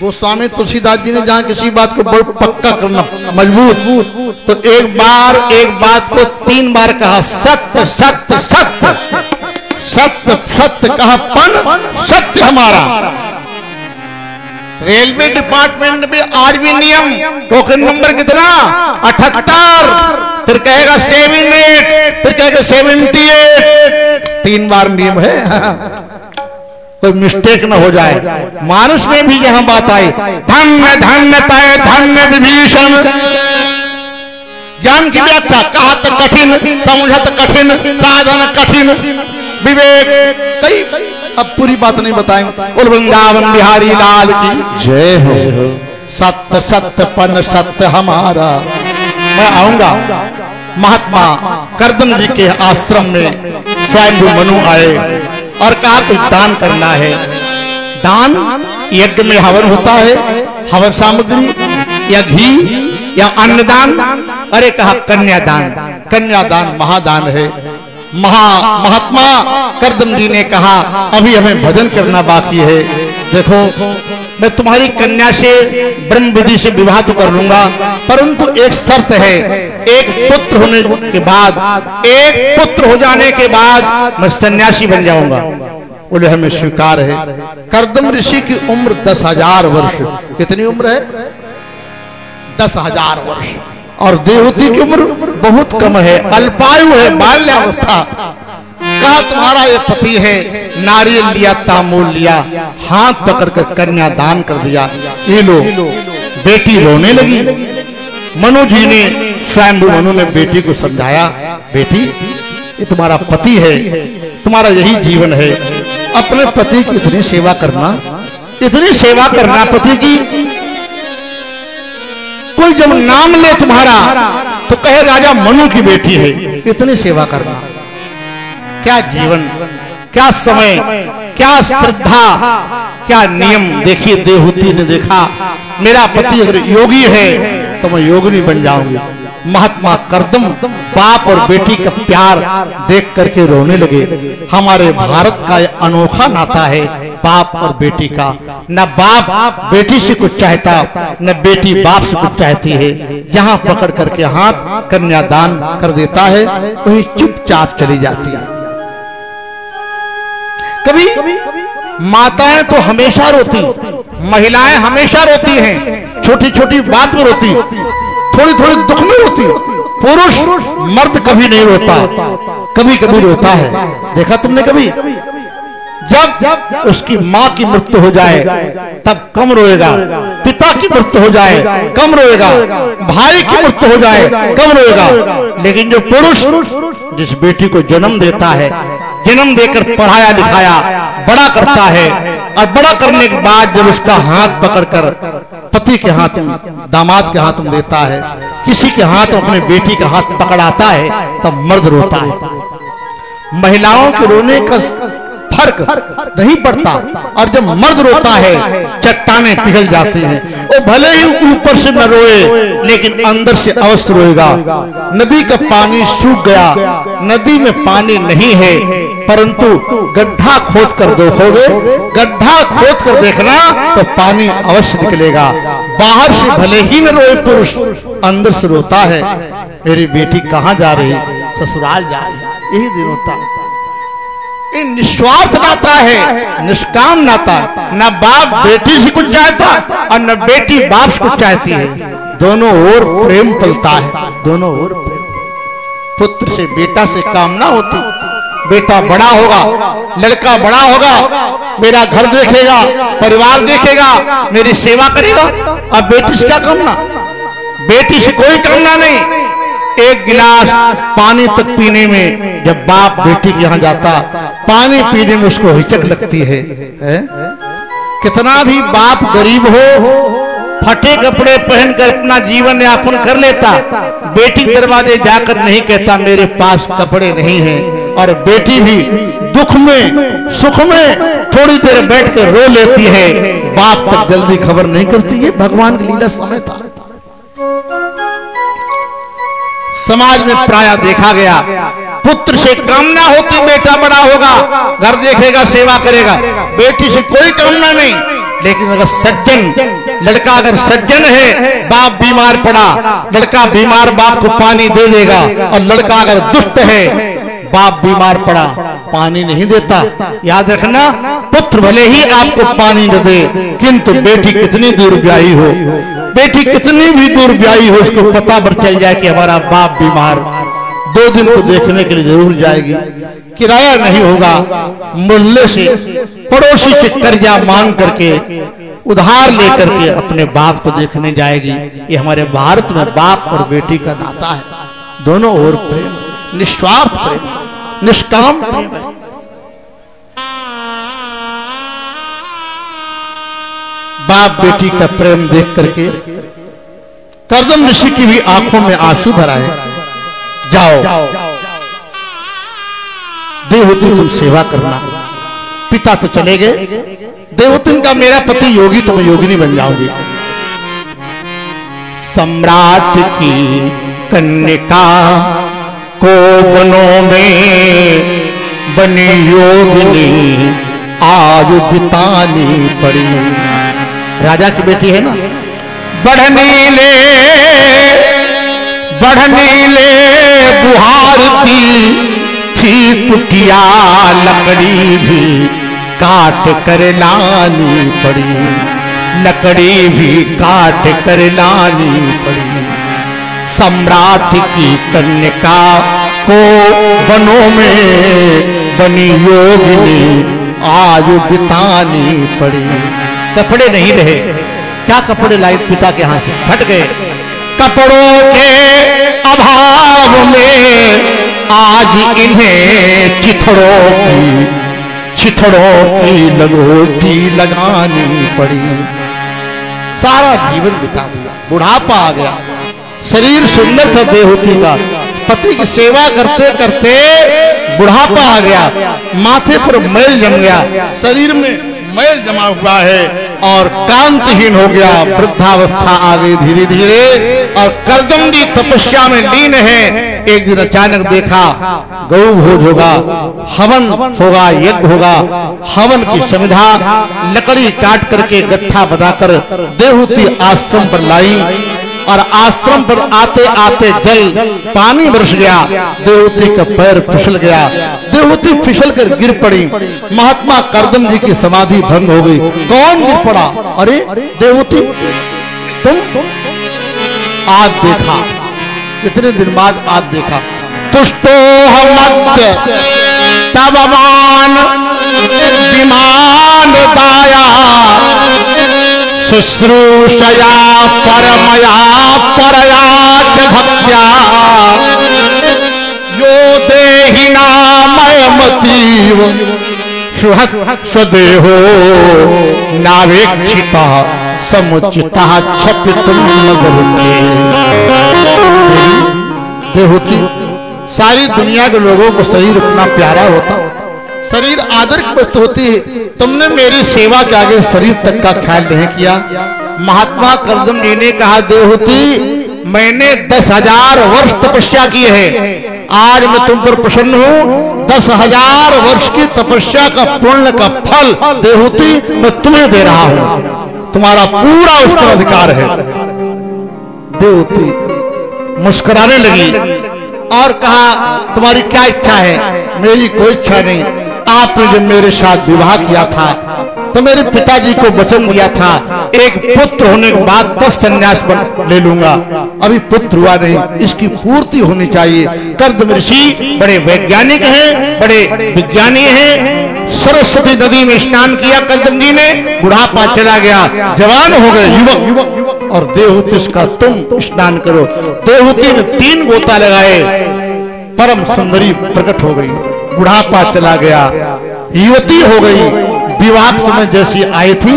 गोस्वामी तुलसीदास जी ने जहां किसी बात को बहुत पक्का करना, मजबूत, तो एक बात को 3 बार कहा, सत्य सत्य सत्य, सत्य सत्य कहा, पन सत्य हमारा। रेलवे डिपार्टमेंट में आज भी नियम, टोकन नंबर कितना? 78, फिर कहेगा 78, फिर कहेगा 78, 3 बार नियम है। कोई मिस्टेक न हो जाए। मानस में भी यहां बात आई, धन्य धन्य तय धन्य विभीषण। ज्ञान की व्याख्या कहत कठिन, समझत कठिन, साधन कठिन, विवेक कई। अब पूरी बात नहीं बताएंगे। बोल वृंदावन बिहारी लाल की जय हो। सत्य सत्य पन सत्य हमारा। मैं आऊंगा। महात्मा कर्दम जी के आश्रम में स्वयंभू मनु आए और कहा कुछ दान करना है। दान यज्ञ में हवन होता है, हवन सामग्री या घी या अन्नदान। अरे कहा कन्यादान, कन्यादान महादान है। महात्मा कर्दम जी ने कहा अभी हमें भजन करना बाकी है। देखो मैं तुम्हारी कन्या से ब्रह्म विधि से विवाह तो कर लूंगा, परंतु एक शर्त है, एक पुत्र होने के बाद, एक पुत्र हो जाने के बाद मैं सन्यासी बन जाऊंगा। बोले हमें स्वीकार है। कर्दम ऋषि की उम्र 10,000 वर्ष। कितनी उम्र है? 10,000 वर्ष। और देवहूति की उम्र बहुत कम है, अल्पायु है, बाल्यावस्था। कहा तुम्हारा ये पति है, नारियल लिया, तांबूल लिया, हाथ पकड़कर कन्या दान कर दिया। ये लो। बेटी रोने लगी। मनु जी ने, स्वयंभू मनु ने बेटी को समझाया, बेटी ये तुम्हारा पति है, तुम्हारा यही जीवन है, अपने पति की इतनी सेवा करना, इतनी सेवा करना पति की। कोई जब नाम ले तुम्हारा तो कहे राजा मनु की बेटी है, इतनी सेवा करना। क्या जीवन, क्या समय, क्या श्रद्धा, क्या नियम। देखिए देवहूति ने देखा मेरा पति अगर योगी है तो मैं योगिनी बन जाऊंगी। महात्मा करदम बाप और बेटी का प्यार देख करके रोने लगे। हमारे भारत का अनोखा नाता है बाप और बेटी का। न बाप बेटी से कुछ चाहता, न बेटी बाप से कुछ चाहती है। यहाँ पकड़ करके हाथ कन्यादान कर देता है, वही चुपचाप चली जाती है। कभी माताएं तो हमेशा रोती, महिलाएं हमेशा रोती हैं, छोटी छोटी बात में रोती, थोड़ी थोड़ी दुख में रोती। पुरुष मर्द कभी नहीं रोता, कभी कभी रोता है। देखा तुमने कभी? जब उसकी माँ की मृत्यु हो जाए तब कम रोएगा, पिता की मृत्यु हो जाए कम रोएगा, भाई की मृत्यु हो जाए कम रोएगा। लेकिन जो पुरुष जिस बेटी को जन्म देता है, जन्म देकर पढ़ाया लिखाया बड़ा करता है, और बड़ा करने के बाद जब उसका हाथ पकड़कर पति के हाथ में, दामाद के हाथ में देता है, किसी के हाथ में अपने बेटी का हाथ पकड़ाता है, तब मर्द रोता है। महिलाओं के रोने का फर्क नहीं पड़ता, और जब मर्द रोता है चट्टानें पिघल जाती हैं। वो भले ही ऊपर से न रोए लेकिन अंदर से अवश्य रोएगा। नदी का पानी सूख गया, नदी में पानी नहीं है, परंतु गड्ढा खोद कर देखोगे, गड्ढा खोद कर देखना तो पानी अवश्य निकलेगा। बाहर से भले ही न रोए पुरुष, अंदर से रोता है, मेरी बेटी कहाँ जा रही, ससुराल जा रही। यही दिन होता है। ये निस्वार्थ नाता है, निष्काम नाता। न बाप बेटी से कुछ चाहता और न बेटी बाप से कुछ चाहती है। दोनों ओर प्रेम पलता है, दोनों ओर प्रेम। पुत्र से बेटा से कामना होती, बेटा बड़ा होगा, लड़का बड़ा होगा, मेरा घर देखेगा, परिवार देखेगा, मेरी सेवा करेगा। अब बेटी से क्या कामना? बेटी से कोई कामना नहीं। एक गिलास पानी तक पीने में जब बाप बेटी के यहाँ जाता, पानी पीने में उसको हिचक लगती है। कितना भी बाप गरीब हो, फटे कपड़े पहनकर अपना जीवन यापन कर लेता, बेटी दरवाजे जाकर नहीं कहता मेरे पास कपड़े नहीं हैं। और बेटी भी दुख में सुख में थोड़ी देर बैठकर रो लेती है, बाप तक जल्दी खबर नहीं करती। ये भगवान की लीला समय था। समाज में प्राय देखा गया, पुत्र से कामना होती बेटा बड़ा होगा, घर देखेगा, सेवा करेगा। बेटी से कोई कामना नहीं। लेकिन अगर सज्जन लड़का, अगर सज्जन है, बाप बीमार पड़ा, लड़का बीमार बाप को पानी दे देगा। और लड़का अगर दुष्ट है, बाप बीमार पड़ा, पानी नहीं देता। याद रखना, पुत्र भले ही आपको पानी न दे, किंतु बेटी कितनी दूर ब्याही हो, बेटी कितनी भी दूर ब्याही हो, उसको पता पर चल जाए कि हमारा बाप बीमार, 2 दिन को देखने के लिए जरूर जाएगी। किराया नहीं होगा, मोहल्ले से, पड़ोसी से कर्जा मांग करके, उधार लेकर के अपने बाप को देखने जाएगी। ये हमारे भारत में बाप और बेटी का नाता है। दोनों ओर प्रेम, निस्वार्थ प्रेम, निष्काम प्रेम है। बाप बेटी का प्रेम देख करके करदम ऋषि की भी आंखों में आंसू भर आए। जाओ देवहूति, तुम सेवा करना। पिता तो चले गए, देवहूति का मेरा पति योगी, तो मैं योगिनी बन जाऊंगी। सम्राट की कन्या को बनों में बनी योगिनी आज बितानी पड़ी। राजा की बेटी है ना, बढ़नी ले बुहारती थी कुटिया, लकड़ी भी काट कर लानी पड़ी, लकड़ी भी काट कर लानी पड़ी। सम्राट की कन्या को वनों में बनी योगिनी आज बितानी पड़ी। कपड़े नहीं रहे, क्या कपड़े लाए पिता के हाथ से, फट गए। कपड़ों के अभाव में आज इन्हें चिथड़ों की लगोटी लगानी पड़ी। सारा जीवन बिता दिया, बुढ़ापा आ गया, शरीर सुंदर था देवहूति का। पति की सेवा करते करते बुढ़ापा आ गया, माथे पर मैल जम गया, शरीर में मैल जमा हुआ है और कांतिहीन हो गया, वृद्धावस्था आ गई धीरे धीरे। और कर्दम जी तपस्या में लीन है। एक दिन अचानक देखा गौ भोज होगा, हवन होगा, यज्ञ होगा। हवन की संविधा लकड़ी काट करके गट्ठा बनाकर देवहूति आश्रम पर लाई और आश्रम पर आते आते जल पानी बरस गया, देवहूति का पैर फिसल गया, देवहूति फिसल कर गिर पड़ी। महात्मा कर्दम जी की समाधि भंग हो गई। कौन गिर पड़ा? अरे देवहूति तुम? आज देखा, इतने दिन बाद आज देखा। तुष्टो मत तब मान विमान दाया, शुश्रूषया परमया परया च भक्त्या, यो देहि नामयमतीव सुहत स्वदेहो नावेक्षिता समुचिता क्षपितुम मदरते। देवहूति, सारी दुनिया के लोगों को शरीर उतना प्यारा होता, शरीर आदर की वस्तु होती है, तुमने मेरी सेवा के आगे शरीर तक का ख्याल नहीं किया। महात्मा कर्दम जी ने कहा, देवहूति मैंने 10,000 वर्ष तपस्या की है, आज मैं तुम पर प्रसन्न हूँ। 10,000 वर्ष की तपस्या का पुण्य का फल देवहूति मैं तुम्हें दे रहा हूँ, तुम्हारा पूरा उस पर अधिकार है। देवहूति मुस्कुराने लगी और कहा, तुम्हारी क्या इच्छा है? मेरी कोई इच्छा नहीं। आपने जब मेरे साथ विवाह किया था तो मेरे पिताजी को वचन दिया था, एक पुत्र होने के बाद तब संन्यास ले लूंगा। अभी पुत्र हुआ नहीं, इसकी पूर्ति होनी चाहिए। कर्दम ऋषि बड़े वैज्ञानिक हैं, बड़े विज्ञानी हैं। सरस्वती नदी में स्नान किया कर्दम जी ने, बुढ़ापा चला गया, जवान हो गए युवक। और देवहूति का तुम स्नान करो। देवहूति ने 3 गोता लगाए, परम सुंदरी प्रकट हो गई, बुढ़ापा चला गया, युवती हो गई। विवाह समय जैसी आई थी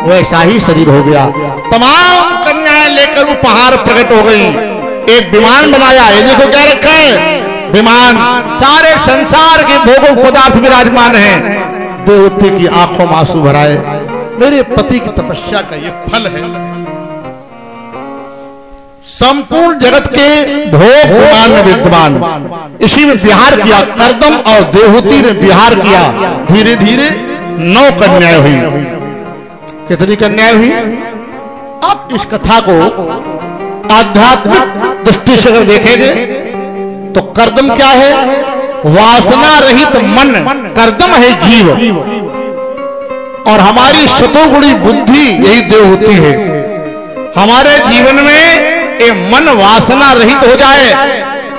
वैसा ही शरीर हो गया। तमाम कन्याएं लेकर उपहार प्रकट हो गई। एक विमान बनाया, ये देखो क्या रखा है विमान, सारे संसार के भोगों पदार्थ विराजमान हैं। देवहूति की आंखों में आंसू भराए, मेरे पति की तपस्या का ये फल है। संपूर्ण जगत के भोग विमान में विद्यमान, इसी में विहार किया कर्दम और देवहूति ने विहार किया। धीरे धीरे 9 कन्याएं हुई। कितनी कन्याएं हुई? अब इस कथा को आध्यात्मिक दृष्टि से अगर देखेंगे तो कर्दम क्या है? वासना रहित मन, कर्दम है जीव, और हमारी शतोगुणी बुद्धि यही देवहूति है। हमारे जीवन में ये मन वासना रहित हो जाए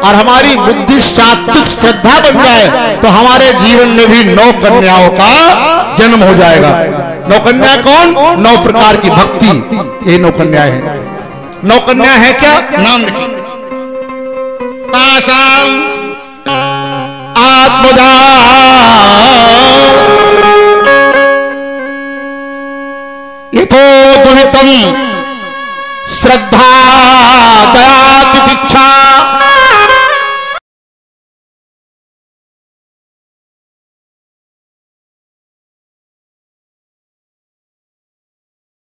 और हमारी बुद्धि सात्विक श्रद्धा बन जाए तो हमारे जीवन में भी 9 कन्याओं का जन्म हो जाएगा। 9 कन्या कौन? 9 प्रकार की भक्ति, ये 9 कन्याएं हैं। 9 कन्या है क्या? नाम लिखिए। तासाम आत्मजा यथो दुहितम श्रद्धा दया तितिक्षा